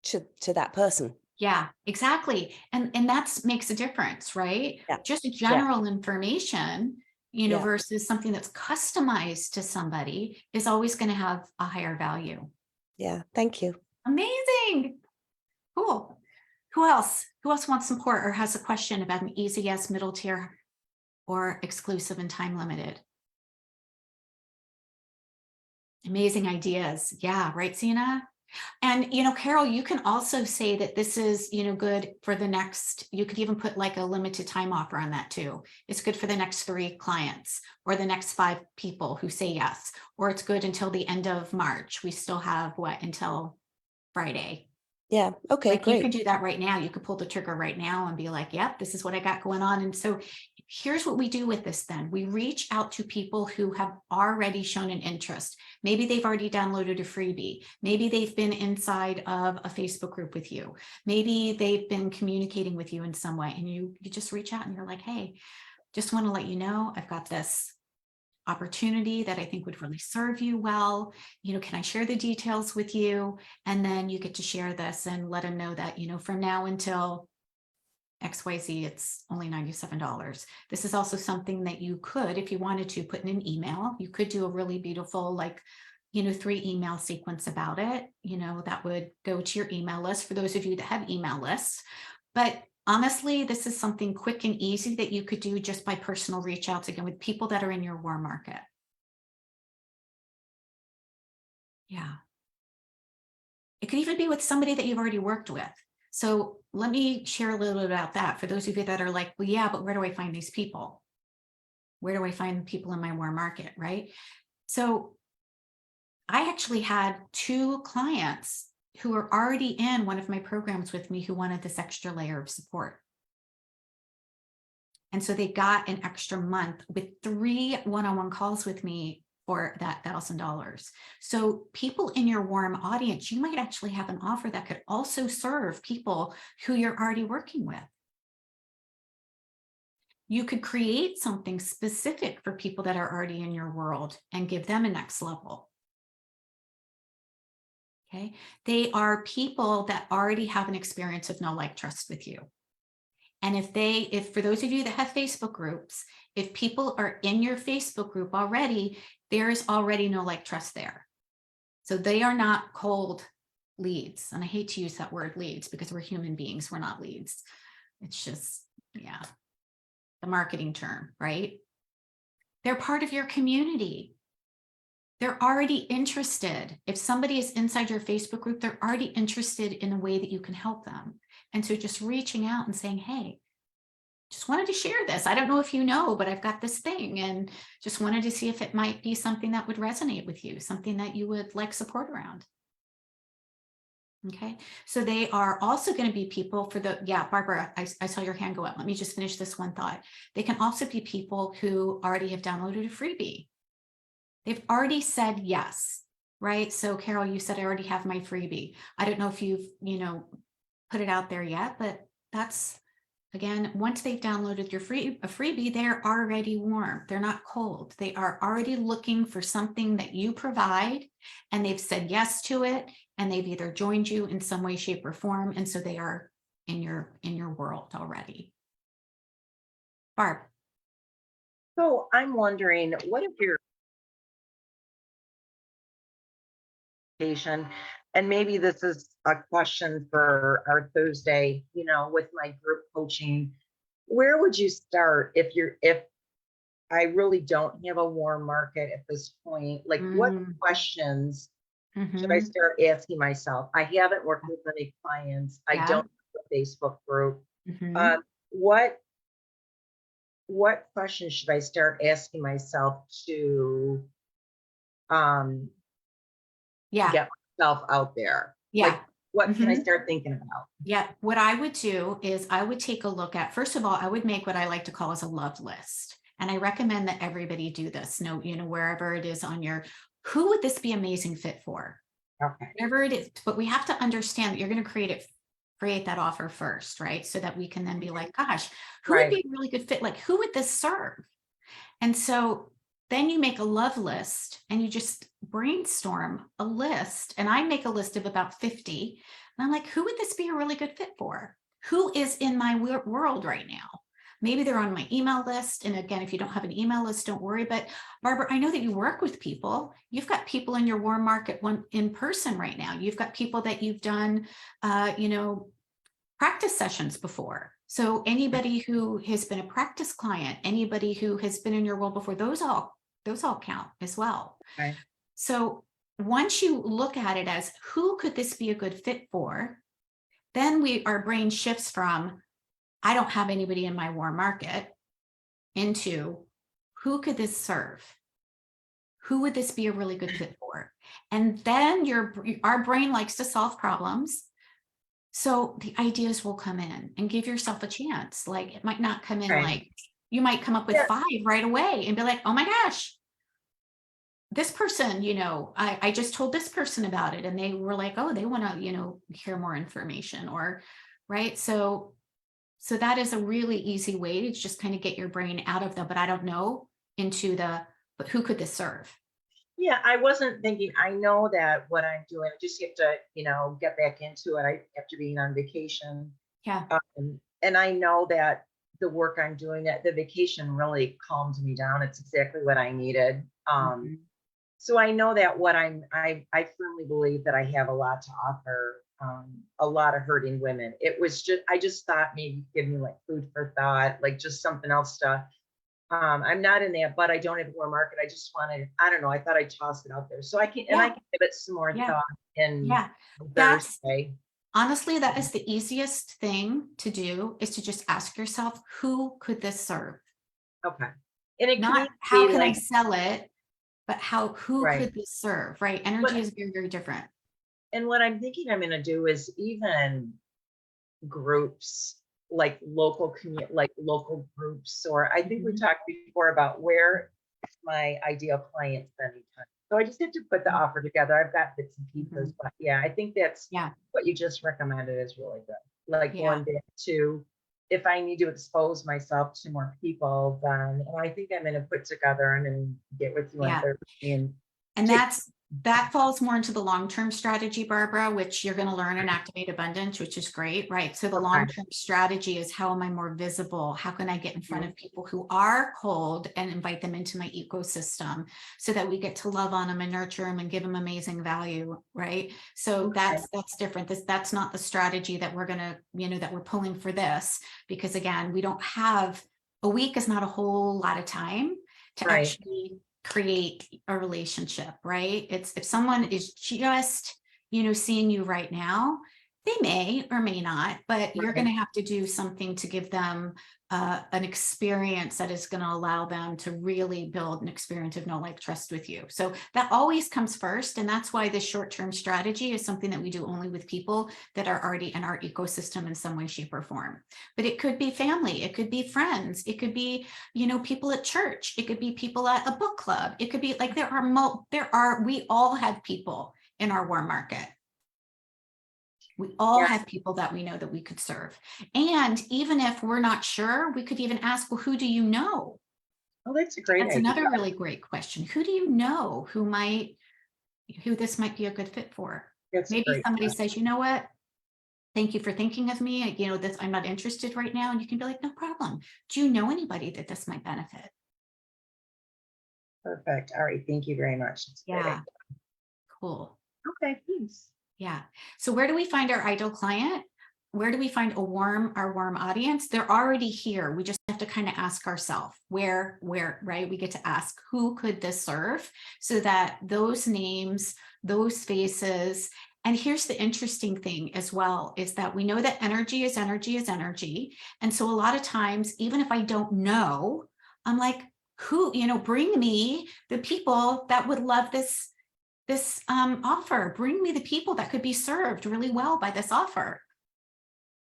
to that person. Yeah, exactly. And that makes a difference, right? Yeah. Just general information, versus something that's customized to somebody is always going to have a higher value. Yeah. Thank you. Amazing. Cool. Who else wants support or has a question about an easy yes, middle tier, or exclusive and time limited? Amazing ideas. Yeah. Right, Sina? And, Carol, you can also say that this is, good for the next, you could even put like a limited time offer on that too. It's good for the next 3 clients, or the next 5 people who say yes, or it's good until the end of March. We still have until Friday. Yeah. Okay, great. You could do that right now. You could pull the trigger right now and be like, yep, this is what I got going on. And so here's what we do with this then. We reach out to people who have already shown an interest. Maybe they've already downloaded a freebie. Maybe they've been inside of a Facebook group with you. Maybe they've been communicating with you in some way, and you just reach out and you're like, hey, just want to let you know, I've got this opportunity that I think would really serve you well. Can I share the details with you? And then you get to share this and let them know that, from now until XYZ, it's only $97. This is also something that you could, if you wanted to, put in an email. You could do a really beautiful, 3 email sequence about it, that would go to your email list for those of you that have email lists. But honestly, this is something quick and easy that you could do just by personal reach outs, again, with people that are in your warm market. Yeah. It could even be with somebody that you've already worked with. So let me share a little bit about that for those of you that are like, well, yeah, but where do I find these people? Where do I find people in my warm market, right? So I actually had 2 clients who are already in one of my programs with me who wanted this extra layer of support. And so they got an extra month with 3 one-on-one calls with me for that $1,000. So people in your warm audience, you might actually have an offer that could also serve people who you're already working with. You could create something specific for people that are already in your world and give them a next level. Okay. They are people that already have an experience of know, like, trust with you. And if for those of you that have Facebook groups, if people are in your Facebook group already, there's already know, like, trust there. So they are not cold leads. And I hate to use that word leads because we're human beings. We're not leads. It's just, yeah, the marketing term, right? They're part of your community. They're already interested. If somebody is inside your Facebook group, they're already interested in a way that you can help them. And so just reaching out and saying, hey, just wanted to share this. I don't know if you know, but I've got this thing and just wanted to see if it might be something that would resonate with you, something that you would like support around. Okay, so they are also going to be people for the, yeah, Barbara, I saw your hand go up. Let me just finish this one thought. They can also be people who already have downloaded a freebie. They've already said yes, right? So Carol, you said I already have my freebie. I don't know if you've, put it out there yet, but that's, again, once they've downloaded your freebie, they're already warm. They're not cold. They are already looking for something that you provide, and they've said yes to it, and they've either joined you in some way, shape, or form, and so they are in your world already. Barb. So I'm wondering, what if you're patient, and maybe this is a question for our Thursday, with my group coaching, where would you start if I really don't have a warm market at this point? Like, what questions should I start asking myself? I haven't worked with any clients. I don't have a Facebook group. What questions should I start asking myself to get myself out there? Like, what can I start thinking about? Yeah, what I would do is I would take a look at, first of all, I would make what I like to call as a love list. And I recommend that everybody do this. No, wherever it is on your, who would this be amazing fit for? Okay. Whatever it is, but we have to understand that you're going to create that offer first, right? So that we can then be like, gosh, who would be a really good fit? Like, who would this serve? And so then you make a love list and you just brainstorm a list. And I make a list of about 50. And I'm like, who would this be a really good fit for? Who is in my world right now? Maybe they're on my email list. And again, if you don't have an email list, don't worry. But Barbara, I know that you work with people. You've got people in your warm market in person right now. You've got people that you've done, practice sessions before. So anybody who has been a practice client, anybody who has been in your world before, those all count as well. Okay. So once you look at it as who could this be a good fit for, then our brain shifts from, I don't have anybody in my warm market, into who could this serve? Who would this be a really good fit for? And then our brain likes to solve problems. So the ideas will come in, and give yourself a chance. Like, it might not come in like, you might come up with 5 right away and be like, oh my gosh, this person, I just told this person about it. And they were like, oh, they want to, hear more information, or, right. So that is a really easy way to just kind of get your brain out of but I don't know, into but who could this serve? Yeah, I wasn't thinking, I know that what I'm doing, I just have to, get back into it. After being on vacation. Yeah. And I know that the work I'm doing, that the vacation really calmed me down. It's exactly what I needed. So I know that I firmly believe that I have a lot to offer, a lot of hurting women. I just thought maybe give me like food for thought, like just something else to, I'm not in that, but I don't have a warm market. I just wanted, I don't know, I thought I'd toss it out there. So I can give it some more thought Thursday. Honestly, that is the easiest thing to do, is to just ask yourself, who could this serve? Okay. And it not how can I sell it, but who could this serve, right? Energy is very, very different. And what I'm thinking I'm going to do is even groups, like local like local groups, or I think we Mhm. talked before about where my ideal client spending time. So I just have to put the offer together. I've got bits and pieces, but yeah, I think that's Yeah. what you just recommended is really good. Like Yeah. going back to, if I need to expose myself to more people, then I think I'm going to put together and then get with you on Yeah. Thursday And take- that falls more into the long-term strategy, Barbara, which you're going to learn in Activate Abundance, which is great, right? So the Okay. long-term strategy is, how am I more visible? How can I get in front of people who are cold and invite them into my ecosystem so that we get to love on them and nurture them and give them amazing value, right? So Okay. that's different. That's not the strategy that we're going to, that we're pulling for this, because again, we don't have, a week is not a whole lot of time to Right. actually create a relationship, right? It's, if someone is just, seeing you right now, they may or may not, but you're going to have to do something to give them an experience that is going to allow them to really build an experience of know, like, trust with you. So that always comes first. And that's why this short-term strategy is something that we do only with people that are already in our ecosystem in some way, shape, or form. But it could be family, it could be friends, it could be, people at church, it could be people at a book club, it could be like, we all have people in our warm market. We all Yeah. have people that we know that we could serve. And even if we're not sure, we could even ask, well, who do you know? Oh, that's a great That's idea. another really great question. Who do you know who this might be a good fit for? That's a Maybe great somebody question. says, you know what? Thank you for thinking of me. I'm not interested right now. And you can be like, no problem. Do you know anybody that this might benefit? Perfect. All right. Thank you very much. That's a great Yeah. idea. Cool. Okay, thanks. Yeah. So where do we find our ideal client? Where do we find our warm audience? They're already here. We just have to kind of ask ourselves where, right? We get to ask, who could this serve? So that those names, those faces, and here's the interesting thing as well, is that we know that energy is energy is energy. And so a lot of times, even if I don't know, I'm like, who, bring me the people that would love this offer. Bring me the people that could be served really well by this offer.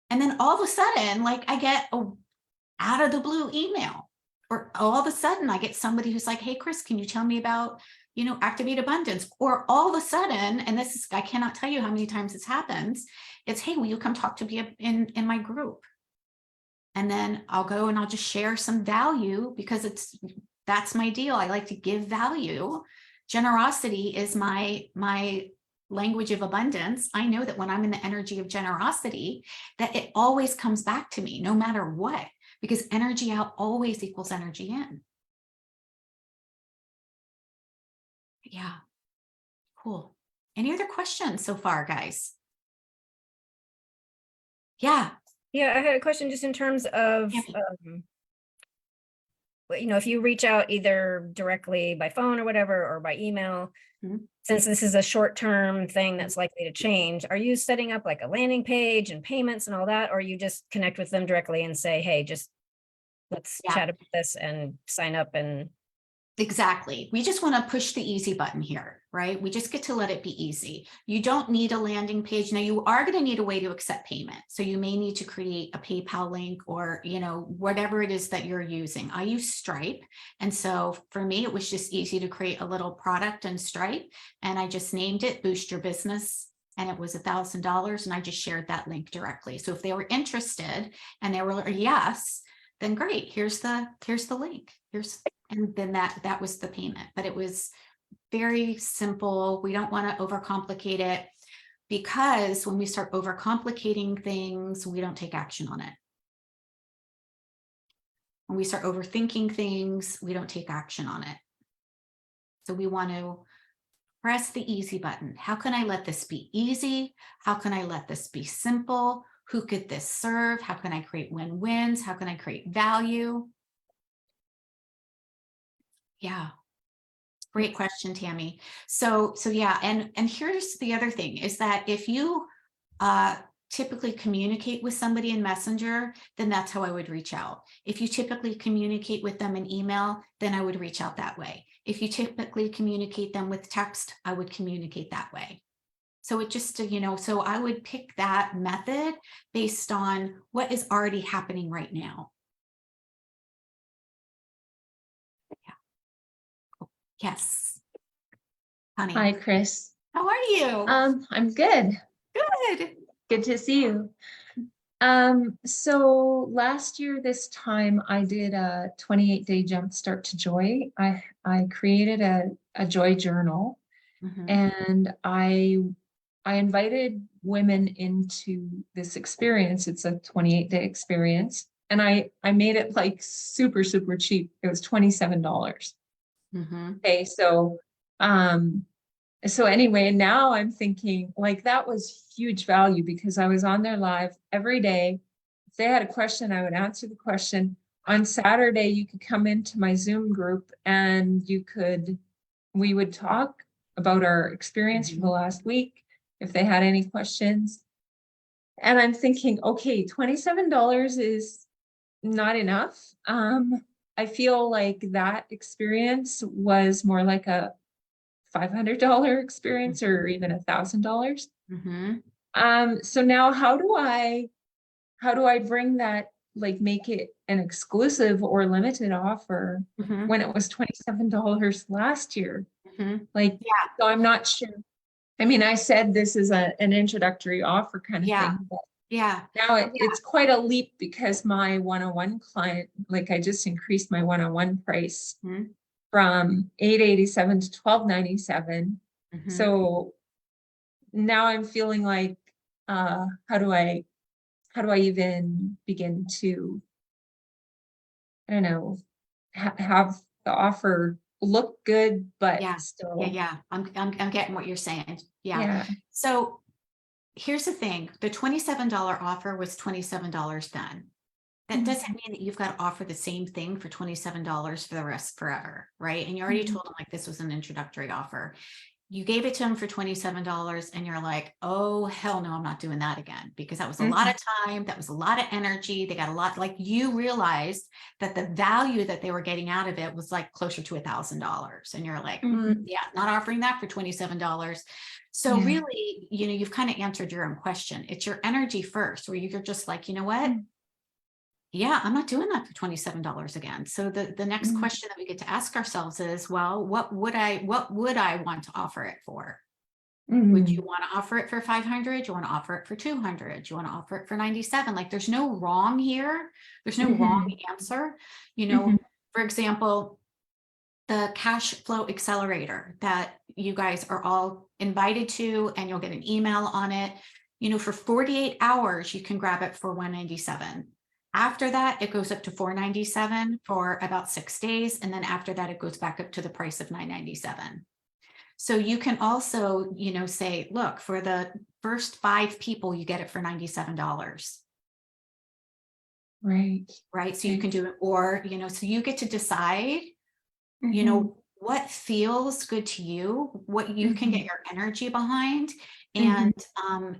And then all of a sudden, like, I get a out of the blue email, or all of a sudden I get somebody who's like, hey, Chris, can you tell me about, Activate Abundance? Or all of a sudden, and this is, I cannot tell you how many times this happens. It's, hey, will you come talk to me in my group? And then I'll go and I'll just share some value, because that's my deal. I like to give value. Generosity is my language of abundance. I know that when I'm in the energy of generosity, that it always comes back to me no matter what, because energy out always equals energy in. Yeah. Cool. Any other questions so far, guys? Yeah. Yeah, I had a question just in terms of, if you reach out either directly by phone or whatever, or by email, since this is a short-term thing that's likely to change, are you setting up like a landing page and payments and all that? Or you just connect with them directly and say, hey, just let's chat about this and sign up? And exactly. We just want to push the easy button here, right? We just get to let it be easy. You don't need a landing page. Now, you are going to need a way to accept payment. So you may need to create a PayPal link, or, whatever it is that you're using. I use Stripe. And so for me, it was just easy to create a little product in Stripe. And I just named it Boost Your Business. And it was $1,000. And I just shared that link directly. So if they were interested and they were yes, then great. Here's the link. And then that was the payment. But it was very simple. We don't want to overcomplicate it, because when we start overcomplicating things, we don't take action on it. When we start overthinking things, we don't take action on it. So we want to press the easy button. How can I let this be easy? How can I let this be simple? Who could this serve? How can I create win-wins? How can I create value? Yeah. Great question, Tammy. So yeah, and here's the other thing, is that if you typically communicate with somebody in Messenger, then that's how I would reach out. If you typically communicate with them in email, then I would reach out that way. If you typically communicate them with text, I would communicate that way. So it just, so I would pick that method based on what is already happening right now. Yeah. Cool. Yes. Honey. Hi, Chris. How are you? I'm good. Good. Good to see you. So last year, this time I did a 28-day jumpstart to joy. I created a joy journal, Mhm. and I invited women into this experience. It's a 28-day experience, and I made it like super, super cheap. It was $27. Mhm. Okay, so anyway, now I'm thinking like that was huge value because I was on there live every day. If they had a question, I would answer the question. On Saturday, you could come into my Zoom group and we would talk about our experience for the last week, if they had any questions. And I'm thinking, okay, $27 is not enough. I feel like that experience was more like a $500 experience or even $1,000. Mhm. So now how do I bring that, like make it an exclusive or limited offer Mhm. when it was $27 last year? Mhm. Like, Yeah. so I'm not sure. I mean, I said this is an introductory offer kind of Yeah. thing, but Yeah. now it's quite a leap because my one-on-one client, like I just increased my one-on-one price Mhm. from $887 to $1297. Mhm. So now I'm feeling like, how do I even begin to, I don't know, have the offer look good, but Yeah. still, Yeah. I'm getting what you're saying. Yeah. yeah. So here's the thing. The $27 offer was $27 then. That Mhm. doesn't mean that you've got to offer the same thing for $27 for the rest forever, right? And you already Mhm. told them like this was an introductory offer. You gave it to them for $27 and you're like, oh, hell no, I'm not doing that again, because that was a lot of time. That was a lot of energy. They got a lot, like you realized that the value that they were getting out of it was like closer to $1,000. And you're like, yeah, not offering that for $27. So Yeah. really, you've kind of answered your own question. It's your energy first, where you're just like, you know what? Yeah, I'm not doing that for $27 again. So the next question that we get to ask ourselves is, well, what would I want to offer it for? Would you want to offer it for 500? You want to offer it for 200? You want to offer it for 97? Like there's no wrong here. There's no wrong answer. For example, the cash flow accelerator that you guys are all invited to, and you'll get an email on it. For 48 hours, you can grab it for $197. After that, it goes up to $497 for about 6 days. And then after that, it goes back up to the price of $997. So you can also, say, look, for the first 5 people, you get it for $97. Right. Right. So you can do it, or, so you get to decide, Mhm. what feels good to you, what you can get your energy behind, Mhm.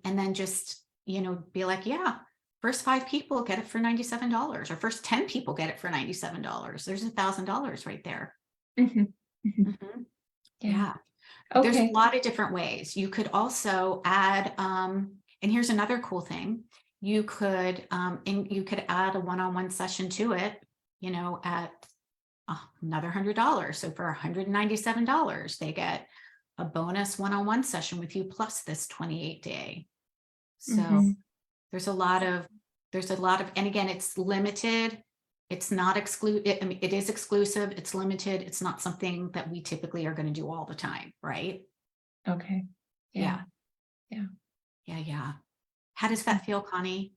and then just, be like, yeah, first 5 people get it for $97, or first 10 people get it for $97. There's $1,000 right there. Mhm. Mhm. Mhm. Yeah. Yeah. There's a Okay. lot of different ways. You could also add, and here's another cool thing. You could add a one-on-one session to it, at another $100. So for $197, they get a bonus one-on-one session with you plus this 28-day. So Mhm. there's a lot of, and again, it's limited. It's not exclusive. I mean, it is exclusive. It's limited. It's not something that we typically are going to do all the time. Right. Okay. Yeah. Yeah. Yeah. How does that feel, Connie?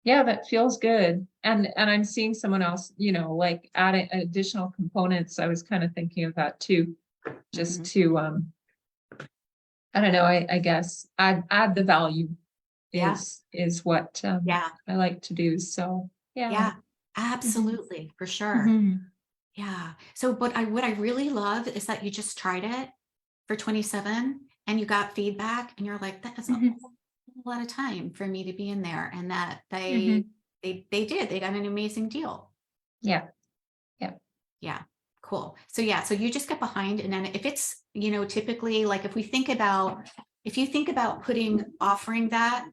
Yeah, that feels good. And I'm seeing someone else, like adding additional components. I was kind of thinking of that too, just to I don't know, I guess add the value Yeah. is what Yeah. I like to do. So yeah. Yeah, absolutely. For sure. Mhm. Yeah. So, but what I really love is that you just tried it for 27 and you got feedback and you're like, that is a Mhm. whole lot of time for me to be in there. And that Mhm. they got an amazing deal. Yeah. Yeah. Yeah. Cool. So yeah, so you just get behind, and then if it's, typically, like if we think about, if you think about offering that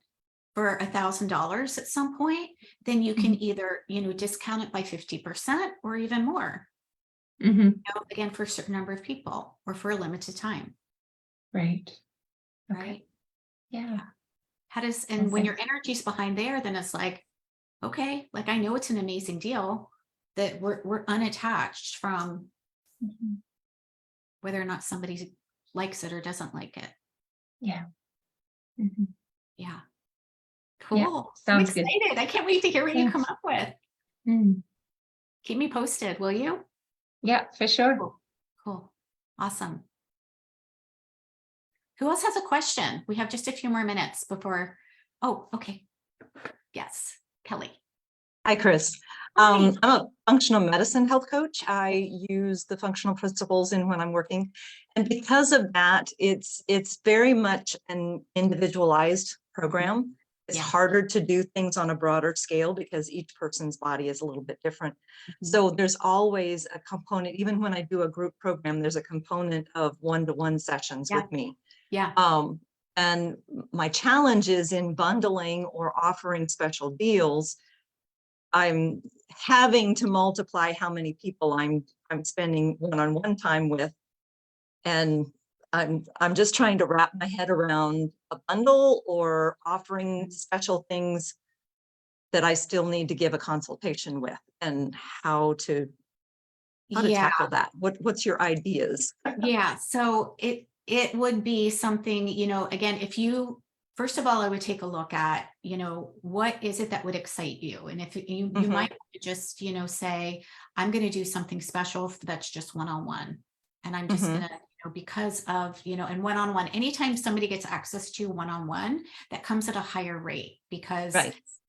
for $1,000 at some point, then you can either, discount it by 50% or even more, again, for a certain number of people or for a limited time. Right. Okay. Right. Yeah. And when your energy's behind there, then it's like, okay, like I know it's an amazing deal that we're unattached from whether or not somebody likes it or doesn't like it. Yeah. Yeah. Yeah, Cool. sounds I'm good. excited. I can't wait to hear what you come Thanks. up with. Keep me posted, will you? Yeah, for sure. Cool. Awesome. Who else has a question? We have just a few more minutes before. Oh, okay. Yes, Kelly. Hi, Chris. Hi. I'm a functional medicine health coach. I use the functional principles in when I'm working. And because of that, it's very much an individualized program. It's Yeah. harder to do things on a broader scale because each person's body is a little bit different. So there's always a component, even when I do a group program, there's a component of one-to-one sessions with me. Yeah. And my challenge is in bundling or offering special deals. I'm having to multiply how many people I'm spending one-on-one time with. And I'm just trying to wrap my head around a bundle or offering special things that I still need to give a consultation with, and how to tackle that. What's your ideas? Yeah. So it would be something, again, first of all, I would take a look at, what is it that would excite you? And if you might just, say, I'm going to do something special that's just one-on-one. And I'm just going to, because of, and one-on-one, anytime somebody gets access to one-on-one, that comes at a higher rate because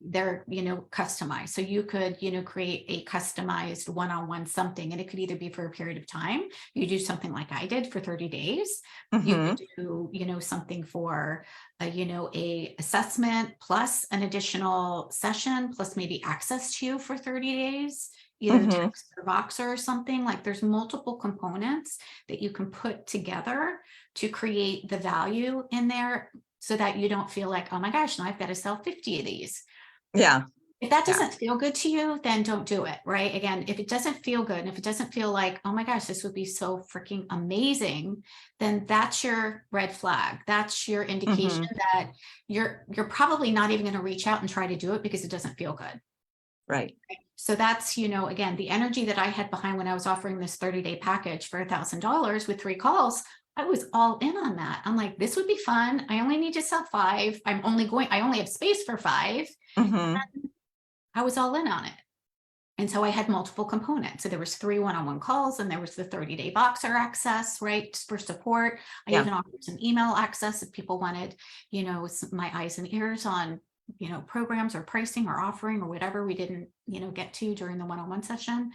they're, customized. So you could, create a customized one-on-one something, and it could either be for a period of time. You do something like I did for 30 days. You could do, something for, a assessment plus an additional session, plus maybe access to you for 30 days. Either text or Voxer or something. Like there's multiple components that you can put together to create the value in there so that you don't feel like, oh my gosh, now I've got to sell 50 of these. Yeah. If that doesn't feel good to you, then don't do it, right? Again, if it doesn't feel good, and if it doesn't feel like, oh my gosh, this would be so freaking amazing, then that's your red flag. That's your indication that you're probably not even going to reach out and try to do it because it doesn't feel good. Right. So that's, again, the energy that I had behind when I was offering this 30-day package for $1,000 with 3 calls, I was all in on that. I'm like, this would be fun. I only need to sell 5. I only have space for 5. I was all in on it. And so I had multiple components. So there was 3 one-on-one calls, and there was the 30-day Voxer access, right, for support. I even offered some email access if people wanted, my eyes and ears on, programs or pricing or offering or whatever we didn't, get to during the one-on-one session.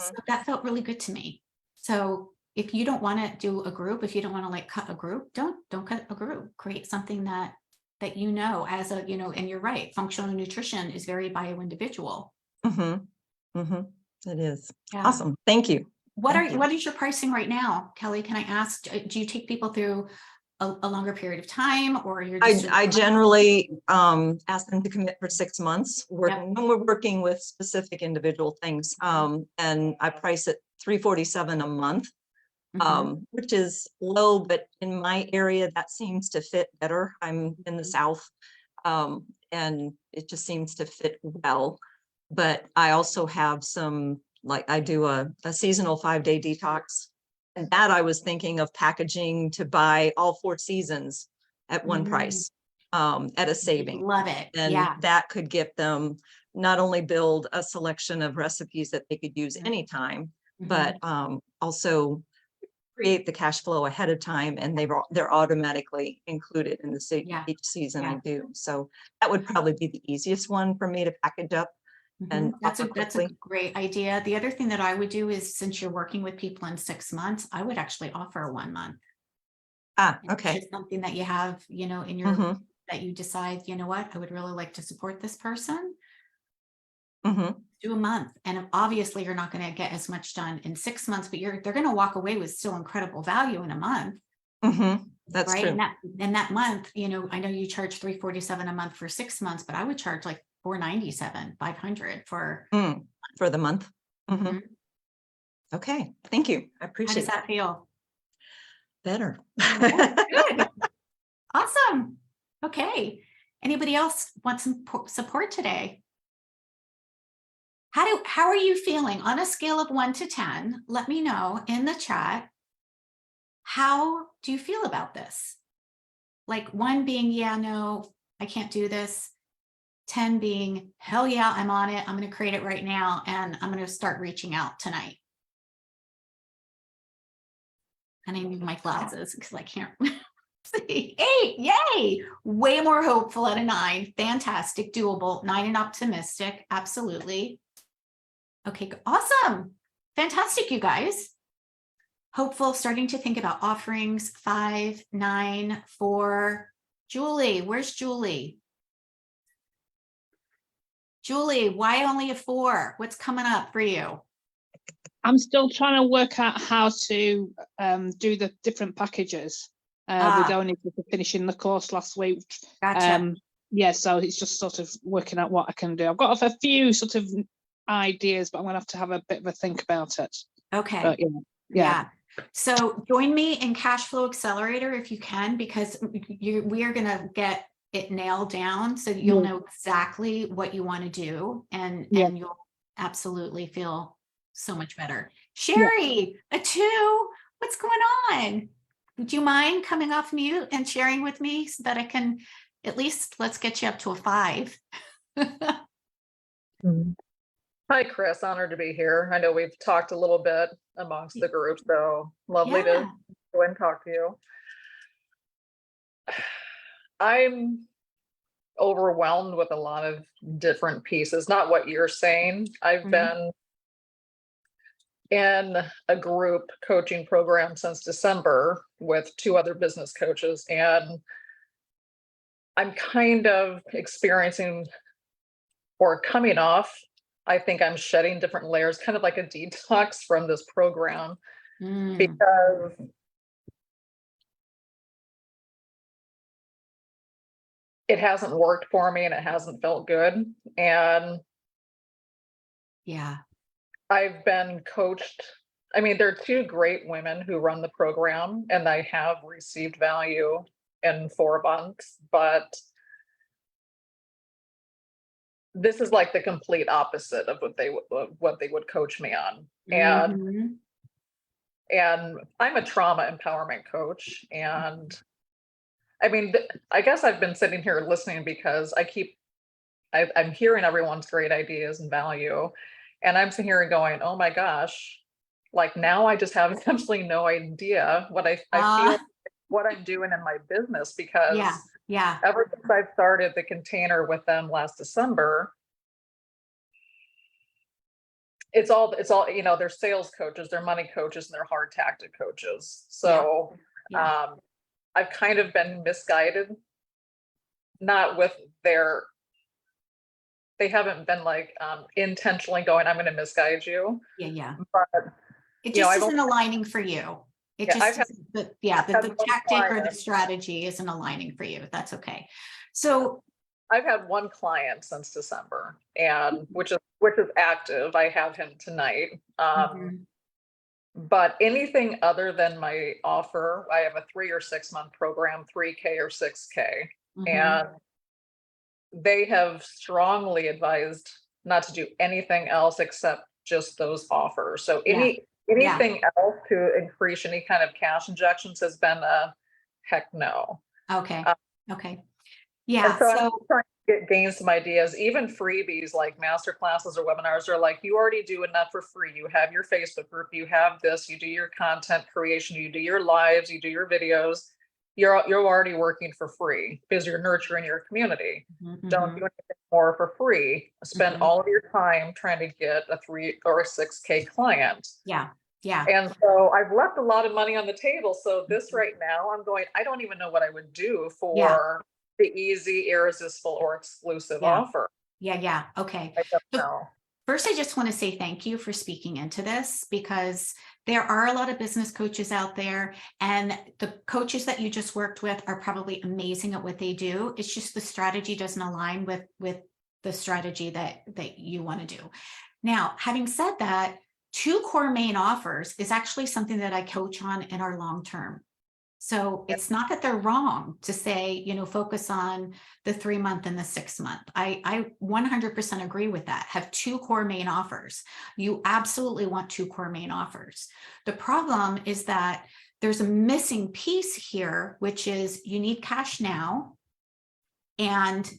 So that felt really good to me. So if you don't want to do a group, if you don't want to cut a group, don't cut a group. Create something that as a, and you're right, functional nutrition is very bio-individual. It is. Yeah. Awesome. Thank you. What is your pricing right now, Kelly? Can I ask, do you take people through a longer period of time, or you're just I generally ask them to commit for 6 months when we're working with specific individual things. And I price it $347 a month, which is low, but in my area that seems to fit better. I'm in the South, and it just seems to fit well. But I also have some, like I do a seasonal 5-day detox. And that I was thinking of packaging to buy all 4 seasons at one price, at a saving. Love it. And that could get them not only build a selection of recipes that they could use anytime, but also create the cash flow ahead of time, and they're automatically included in the each season I do. So that would probably be the easiest one for me to package up. And that's a great idea. The other thing that I would do is, since you're working with people in 6 months, I would actually offer a 1 month. Okay. It's something that you have, in your, that you decide, what, I would really like to support this person. Do a month. And obviously you're not going to get as much done in 6 months, but they're going to walk away with still incredible value in a month. That's right? true. And that month, you know, I know you charge $347 a month for 6 months, but I would charge like $497, $500 for. For the month. Mhm. Mhm. Okay, thank you. I How appreciate does that feel? better. Good. Awesome. Okay. Anybody else want some support today? How are you feeling on a scale of 1 to 10? Let me know in the chat. How do you feel about this? Like 1 being, yeah, no, I can't do this. 10 being, hell yeah, I'm on it. I'm going to create it right now. And I'm going to start reaching out tonight. And I need my glasses because I can't see. 8, yay. Way more hopeful at a 9. Fantastic, doable. 9 and optimistic. Absolutely. Okay, awesome. Fantastic, you guys. Hopeful, starting to think about offerings. 5, 9, 4. Julie, where's Julie? Julie, why only a 4? What's coming up for you? I'm still trying to work out how to do the different packages. We're going into finishing the course last week. Gotcha. Yeah, so it's just sort of working out what I can do. I've got a few sort of ideas, but I'm going to have a bit of a think about it. Okay. But, yeah. So join me in Cash Flow Accelerator if you can, because we are going to get it nailed down. So you'll know exactly what you want to do, and you'll absolutely feel so much better. Sherry, a 2, what's going on? Would you mind coming off mute and sharing with me so that I can, at least let's get you up to a 5. Hi, Chris. Honored to be here. I know we've talked a little bit amongst the group, so lovely to go and talk to you. I'm overwhelmed with a lot of different pieces, not what you're saying. I've been in a group coaching program since December with 2 other business coaches, and I'm kind of experiencing or coming off. I think I'm shedding different layers, kind of like a detox from this program, because it hasn't worked for me and it hasn't felt good. And yeah, I've been coached. I mean, there are 2 great women who run the program, and I have received value in 4 months, but this is like the complete opposite of what they would coach me on. And I'm a trauma empowerment coach. And I mean, I guess I've been sitting here listening because I'm hearing everyone's great ideas and value. And I'm sitting here going, oh my gosh, like now I just have absolutely no idea what I feel, what I'm doing in my business, because ever since I've started the container with them last December, it's all, you know, they're sales coaches, they're money coaches, and they're hard tactic coaches. So I've kind of been misguided, not with they haven't been like intentionally going, I'm going to misguide you. But it just isn't aligning for you. It just the tactic or the strategy isn't aligning for you. That's okay. So I've had 1 client since December, and which is active. I have him tonight. But anything other than my offer, I have a 3 or 6 month program, 3K or 6K. And they have strongly advised not to do anything else except just those offers. So anything else to increase any kind of cash injections has been a heck no. Okay. And so I'm trying to gain some ideas. Even freebies like masterclasses or webinars are like, you already do enough for free. You have your Facebook group, you have this, you do your content creation, you do your lives, you do your videos. You're already working for free because you're nurturing your community. Don't do anything more for free. Spend all of your time trying to get a 3 or a 6K client. And so I've left a lot of money on the table. So this right now, I'm going, I don't even know what I would do for the easy, irresistible, or exclusive offer. Okay. I don't know. First, I just want to say thank you for speaking into this, because There are a lot of business coaches out there, and the coaches that you just worked with are probably amazing at what they do. It's just the strategy doesn't align with the strategy that you want to do. Now, having said that, 2 core main offers is actually something that I coach on in our long term. So it's not that they're wrong to say, you know, focus on the 3-month and the 6-month. I 100% agree with that. Have 2 core main offers. You absolutely want 2 core main offers. The problem is that there's a missing piece here, which is you need cash now. And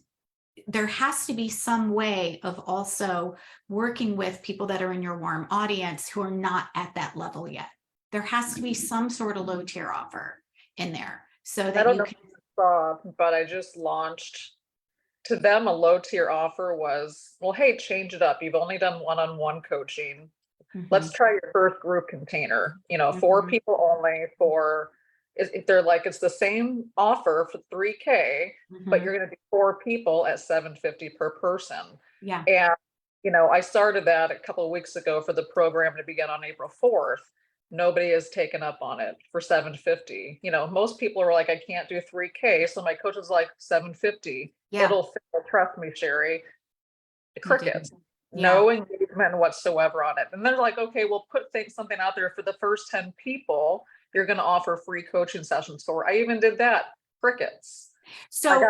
there has to be some way of also working with people that are in your warm audience who are not at that level yet. There has to be some sort of low tier offer in there so that I don't you know can. if you saw, but I just launched to them a low tier offer was, well, hey, change it up. You've only done one-on-one coaching. Let's try your first group container, you know, 4 people only for, if they're like, it's the same offer for $3K, but you're going to do 4 people at $750 per person. Yeah. And, you know, I started that a couple of weeks ago for the program to begin on April 4th. Nobody has taken up on it for $750. You know, most people are like, I can't do 3K. So my coach is like $750. Yeah. It'll fail, trust me, Sherry. Crickets. Yeah. No engagement whatsoever on it. And they're like, okay, we'll put something out there for the first 10 people. You're going to offer free coaching sessions for. I even did that. Crickets. So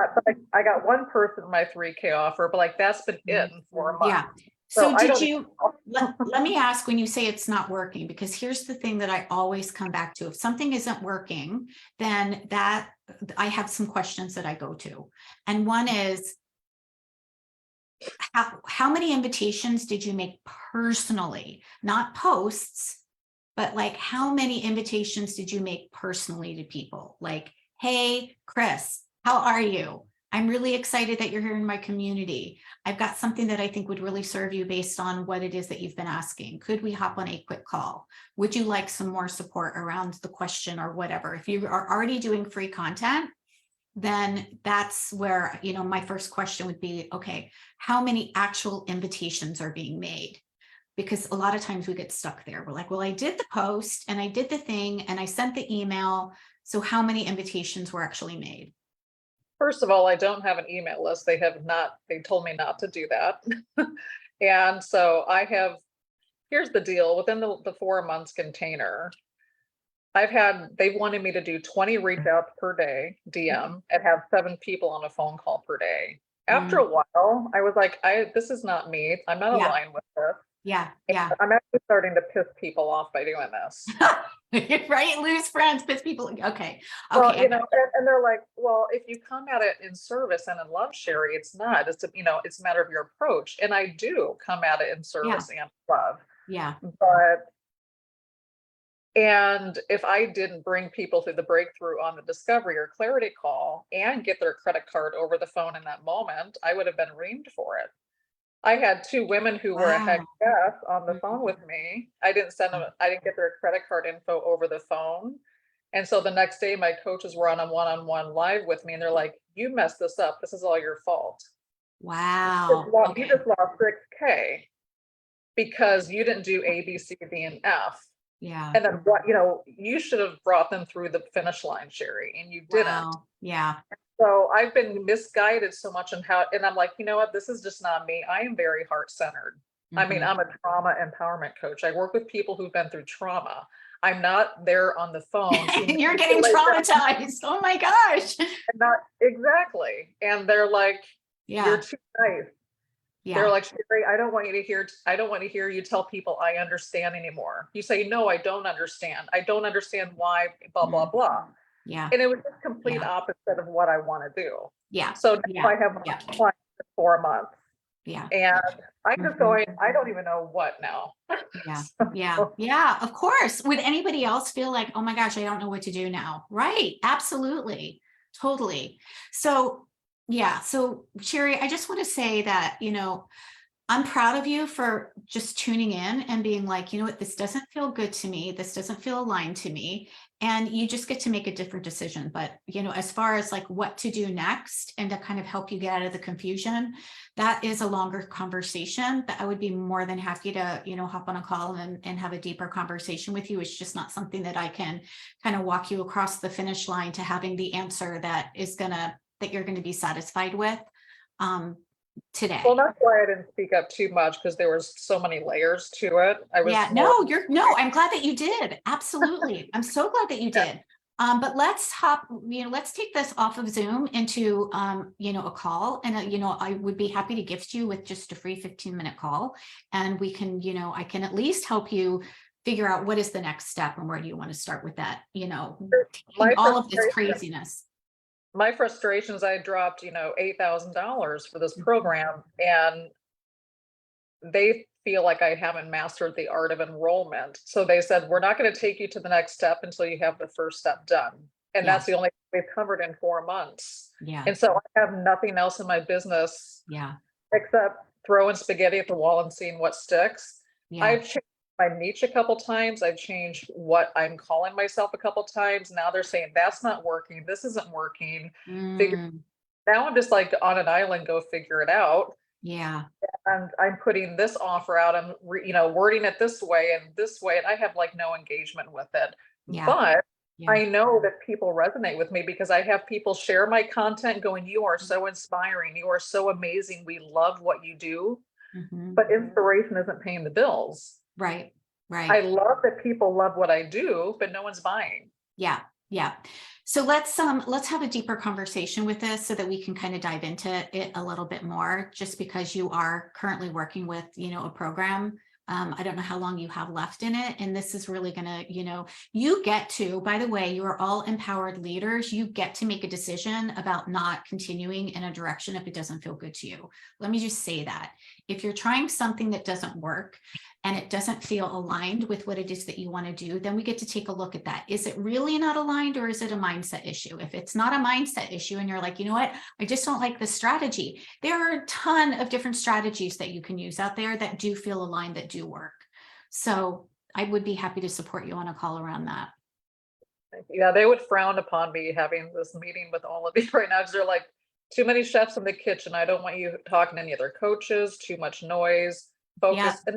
I got one person in my 3K offer, but like that's been it for a month. yeah. So I did don't you, let me ask, when you say it's not working, because here's the thing that I always come back to. If something isn't working, then that I have some questions that I go to. And one is, how many invitations did you make personally? Not posts, but like how many invitations did you make personally to people? Like, hey, Chris, how are you? I'm really excited that you're here in my community. I've got something that I think would really serve you based on what it is that you've been asking. Could we hop on a quick call? Would you like some more support around the question or whatever? If you are already doing free content, then that's where, you know, my first question would be, okay, how many actual invitations are being made? Because a lot of times we get stuck there. We're like, well, I did the post and I did the thing and I sent the email. So how many invitations were actually made? First of all, I don't have an email list. They told me not to do that. And so here's the deal, within the 4 months container, they wanted me to do 20 reach outs per day, DM, and have 7 people on a phone call per day. After a while, I was like, this is not me. I'm not aligned with this. Yeah. And I'm actually starting to piss people off by doing this. Right? Lose friends, piss people. Okay. Well, you know, and they're like, well, if you come at it in service and in love, Sherry, it's not. It's it's a matter of your approach. And I do come at it in service and love. Yeah. And if I didn't bring people through the breakthrough on the discovery or clarity call and get their credit card over the phone in that moment, I would have been reamed for it. I had 2 women who were a heck yes on the phone with me. I didn't get their credit card info over the phone. And so the next day my coaches were on a one-on-one live with me and they're like, you messed this up. This is all your fault. Wow. You just lost 6K because you didn't do A, B, C, D, and F. Yeah. And then you should have brought them through the finish line, Sherry, and you didn't. Wow. Yeah. So I've been misguided so much and I'm like, you know what, this is just not me. I am very heart-centered. I mean, I'm a trauma empowerment coach. I work with people who've been through trauma. I'm not there on the phone. You're getting traumatized. Oh my gosh. Not exactly. And they're like, you're too nice. Yeah. They're like, Sherry, I don't want to hear you tell people I understand anymore. You say, no, I don't understand. I don't understand why, blah, blah, blah. Yeah. And it was just complete opposite of what I want to do. Yeah. So now I have one client for 4 months. Yeah. And I'm just going, I don't even know what now. Yeah. Yeah. Yeah. Of course. Would anybody else feel like, oh my gosh, I don't know what to do now? Right. Absolutely. Totally. So yeah. So Sherry, I just want to say that, I'm proud of you for just tuning in and being like, you know what, this doesn't feel good to me. This doesn't feel aligned to me. And you just get to make a different decision. But, you know, as far as like what to do next and to kind of help you get out of the confusion, that is a longer conversation that I would be more than happy to, you know, hop on a call and have a deeper conversation with you. It's just not something that I can kind of walk you across the finish line to having the answer that you're going to be satisfied with. Today. Well, that's why I didn't speak up too much, because there was so many layers to it. I was I'm glad that you did. Absolutely. I'm so glad that you did. But let's let's take this off of Zoom into, a call, and, I would be happy to gift you with just a free 15-minute call, and we can, I can at least help you figure out what is the next step and where do you want to start with that, all of this craziness. My frustration is I dropped, $8,000 for this program, and they feel like I haven't mastered the art of enrollment. So they said, we're not going to take you to the next step until you have the first step done. And that's the only thing we've covered in 4 months. Yeah. And so I have nothing else in my business except throwing spaghetti at the wall and seeing what sticks. Yeah. I've changed my niche a couple times. I've changed what I'm calling myself a couple times. Now they're saying that's not working. This isn't working. Now I'm just like on an island, go figure it out. Yeah. And I'm putting this offer out. I'm, wording it this way, and I have like no engagement with it. Yeah. But I know that people resonate with me because I have people share my content going, you are so inspiring. You are so amazing. We love what you do. But inspiration isn't paying the bills. Right. I love that people love what I do, but no one's buying. Yeah. Yeah. So let's have a deeper conversation with this so that we can kind of dive into it a little bit more, just because you are currently working with, a program. I don't know how long you have left in it. And this is really going to, you get to, by the way, you are all empowered leaders. You get to make a decision about not continuing in a direction if it doesn't feel good to you. Let me just say that. If you're trying something that doesn't work and it doesn't feel aligned with what it is that you want to do, then we get to take a look at that. Is it really not aligned, or is it a mindset issue? If it's not a mindset issue and you're like, you know what, I just don't like this strategy, there are a ton of different strategies that you can use out there that do feel aligned, that do work. So I would be happy to support you on a call around that. Yeah, they would frown upon me having this meeting with all of you right now, because they're like, too many chefs in the kitchen. I don't want you talking to any other coaches, too much noise, focus. Yeah.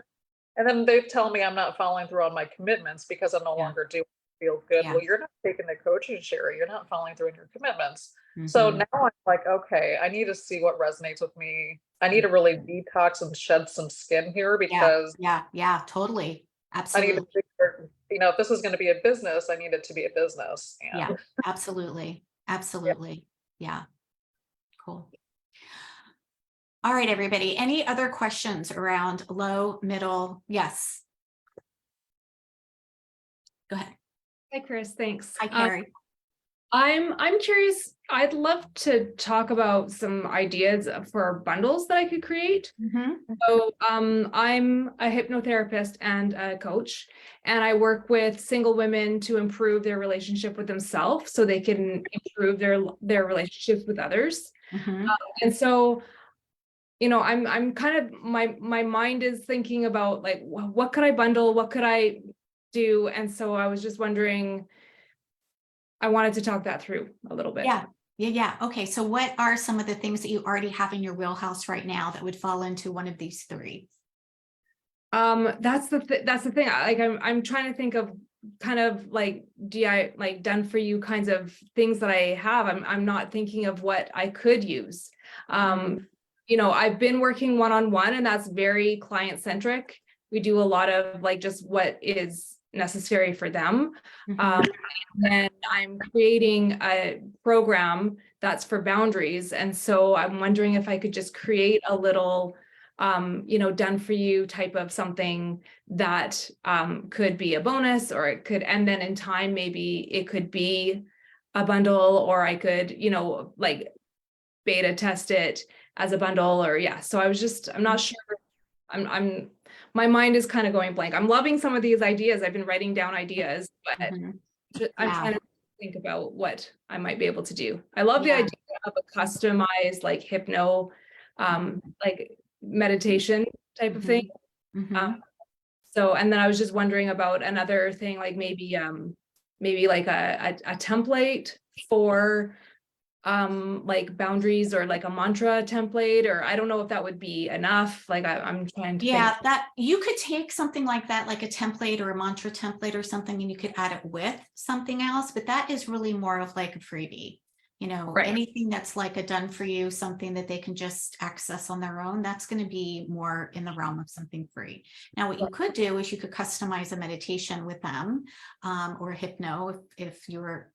And then they tell me I'm not following through on my commitments because I'm no longer doing feel good. Yeah. Well, you're not taking the coaching, Sherry. You're not following through on your commitments. So now I'm like, okay, I need to see what resonates with me. I need to really detox and shed some skin here, because yeah, totally. Absolutely. I need to figure, if this is going to be a business, I need it to be a business. Yeah, absolutely. Absolutely. Yeah. Cool. All right, everybody. Any other questions around low, middle? Yes. Go ahead. Hi, Chris. Thanks. Hi, Carrie. I'm curious. I'd love to talk about some ideas for bundles that I could create. So I'm a hypnotherapist and a coach, and I work with single women to improve their relationship with themselves so they can improve their relationships with others. And so, I'm kind of, my mind is thinking about like, what could I bundle? What could I do? And so I was just wondering, I wanted to talk that through a little bit. Yeah. Okay. So what are some of the things that you already have in your wheelhouse right now that would fall into one of these three? That's the thing. Like I'm trying to think of kind of like DI, like done for you kinds of things that I have. I'm not thinking of what I could use. I've been working one-on-one, and that's very client centric. We do a lot of like just what is necessary for them. And I'm creating a program that's for boundaries. And so I'm wondering if I could just create a little, done for you type of something that could be a bonus, or it could, and then in time, maybe it could be a bundle, or I could, like beta test it as a bundle, or so I'm not sure. My mind is kind of going blank. I'm loving some of these ideas. I've been writing down ideas, but I'm trying to think about what I might be able to do. I love the idea of a customized like hypno, like meditation type of thing. Mhm. So, and then I was just wondering about another thing, like maybe like a template for like boundaries, or like a mantra template, or I don't know if that would be enough. Like I'm trying to Yeah, think. that you could take something like that, like a template or a mantra template or something, and you could add it with something else, but that is really more of like a freebie. Right. Anything that's like a done for you, something that they can just access on their own, that's going to be more in the realm of something free. Now, what you could do is you could customize a meditation with them, or a hypno if you're,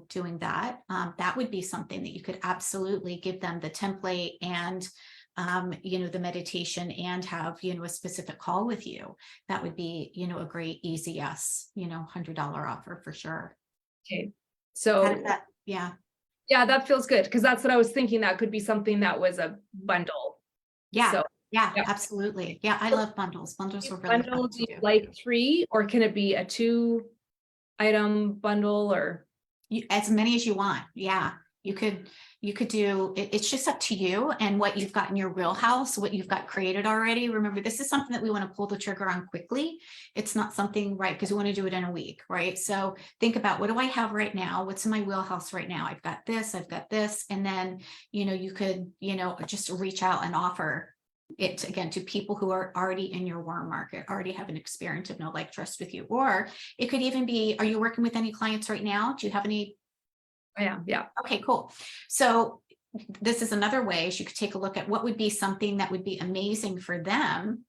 doing that. That would be something that you could absolutely give them the template and the meditation, and have, a specific call with you. That would be, a great easy yes, $100 offer for sure. Okay. So Yeah. yeah, that feels good, because that's what I was thinking. That could be something that was a bundle. Yeah. So, yeah, yeah. absolutely. Yeah, I love bundles. Bundles are really Bundle, fun do to you do. like 3, or can it be a 2-item bundle, or? As many as you want. Yeah, you could do it. It's just up to you and what you've got in your wheelhouse, what you've got created already. Remember, this is something that we want to pull the trigger on quickly. It's not something, right, because we want to do it in a week, right? So think about, what do I have right now? What's in my wheelhouse right now? I've got this, and then, you could, just reach out and offer it again to people who are already in your warm market, already have an experience of know, like, trust with you. Or it could even be, are you working with any clients right now? Do you have any? Yeah. Okay, cool. So this is another way, is you could take a look at what would be something that would be amazing for them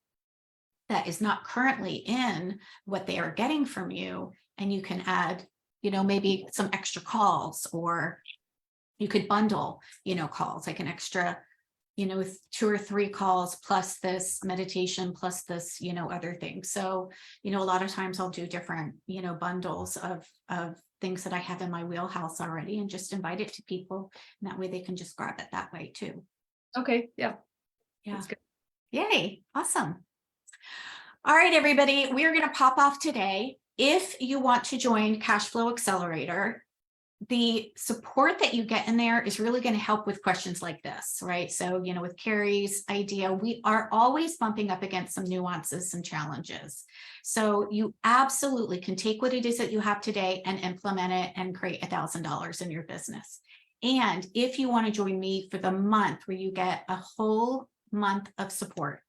that is not currently in what they are getting from you. And you can add, maybe some extra calls, or you could bundle, calls, like an extra, with 2 or 3 calls plus this meditation plus this, other things. So, a lot of times I'll do different, bundles of things that I have in my wheelhouse already, and just invite it to people. And that way they can just grab it that way too. Okay. Yeah. Yeah. That's good. Yay. Awesome. All right, everybody, we are going to pop off today. If you want to join Cash Flow Accelerator, the support that you get in there is really going to help with questions like this, right? So, with Carrie's idea, we are always bumping up against some nuances, some challenges. So you absolutely can take what it is that you have today and implement it and create $1,000 in your business. And if you want to join me for the month, where you get a whole month of support,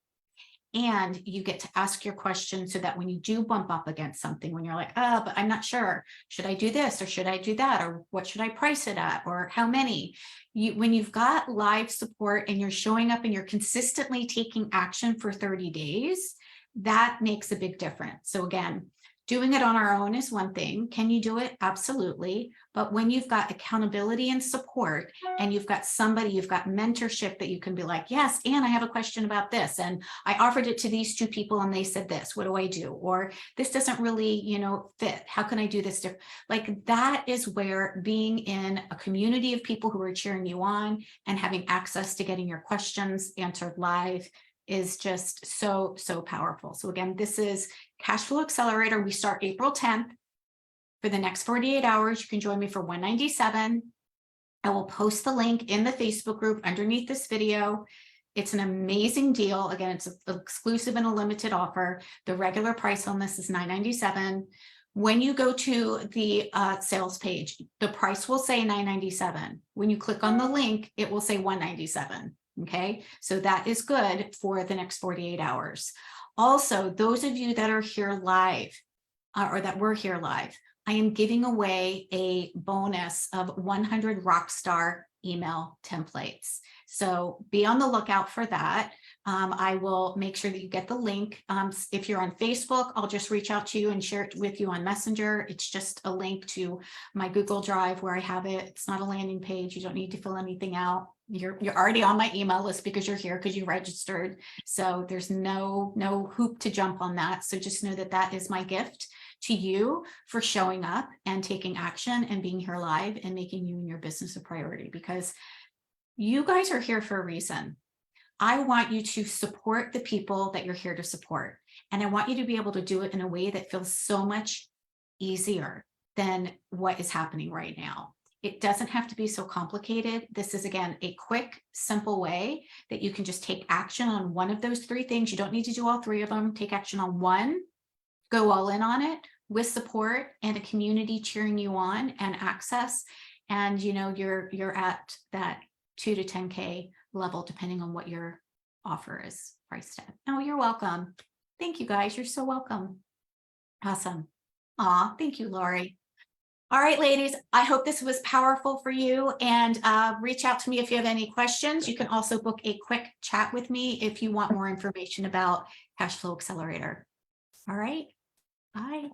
and you get to ask your questions, so that when you do bump up against something, when you're like, oh, but I'm not sure, should I do this or should I do that, or what should I price it at, or how many, when you've got live support and you're showing up and you're consistently taking action for 30 days, that makes a big difference. So again, doing it on our own is one thing. Can you do it? Absolutely. But when you've got accountability and support, and you've got somebody, you've got mentorship, that you can be like, yes, and I have a question about this, and I offered it to these 2 people and they said this, what do I do? Or this doesn't really, fit. How can I do this different? Like, that is where being in a community of people who are cheering you on and having access to getting your questions answered live is just so powerful. So again, this is Cash Flow Accelerator. We start April 10th. For the next 48 hours, you can join me for $197. I will post the link in the Facebook group underneath this video. It's an amazing deal. Again, it's an exclusive and a limited offer. The regular price on this is $997. When you go to the sales page, the price will say $997. When you click on the link, it will say $197. Okay, so that is good for the next 48 hours. Also, those of you that are here live, or that were here live, I am giving away a bonus of 100 Rockstar email templates. So be on the lookout for that. I will make sure that you get the link. If you're on Facebook, I'll just reach out to you and share it with you on Messenger. It's just a link to my Google Drive where I have it. It's not a landing page. You don't need to fill anything out. You're already on my email list because you're here, because you registered. So there's no hoop to jump on that. So just know that that is my gift to you for showing up and taking action and being here live and making you and your business a priority, because you guys are here for a reason. I want you to support the people that you're here to support. And I want you to be able to do it in a way that feels so much easier than what is happening right now. It doesn't have to be so complicated. This is, again, a quick, simple way that you can just take action on one of those 3 things. You don't need to do all 3 of them. Take action on one, go all in on it with support and a community cheering you on and access. And, you know, you're at that 2 to 10K level, depending on what your offer is priced at. Oh, you're welcome. Thank you, guys. You're so welcome. Awesome. Aw, thank you, Lori. All right, ladies, I hope this was powerful for you, and reach out to me if you have any questions. You can also book a quick chat with me if you want more information about Cash Flow Accelerator. All right, bye.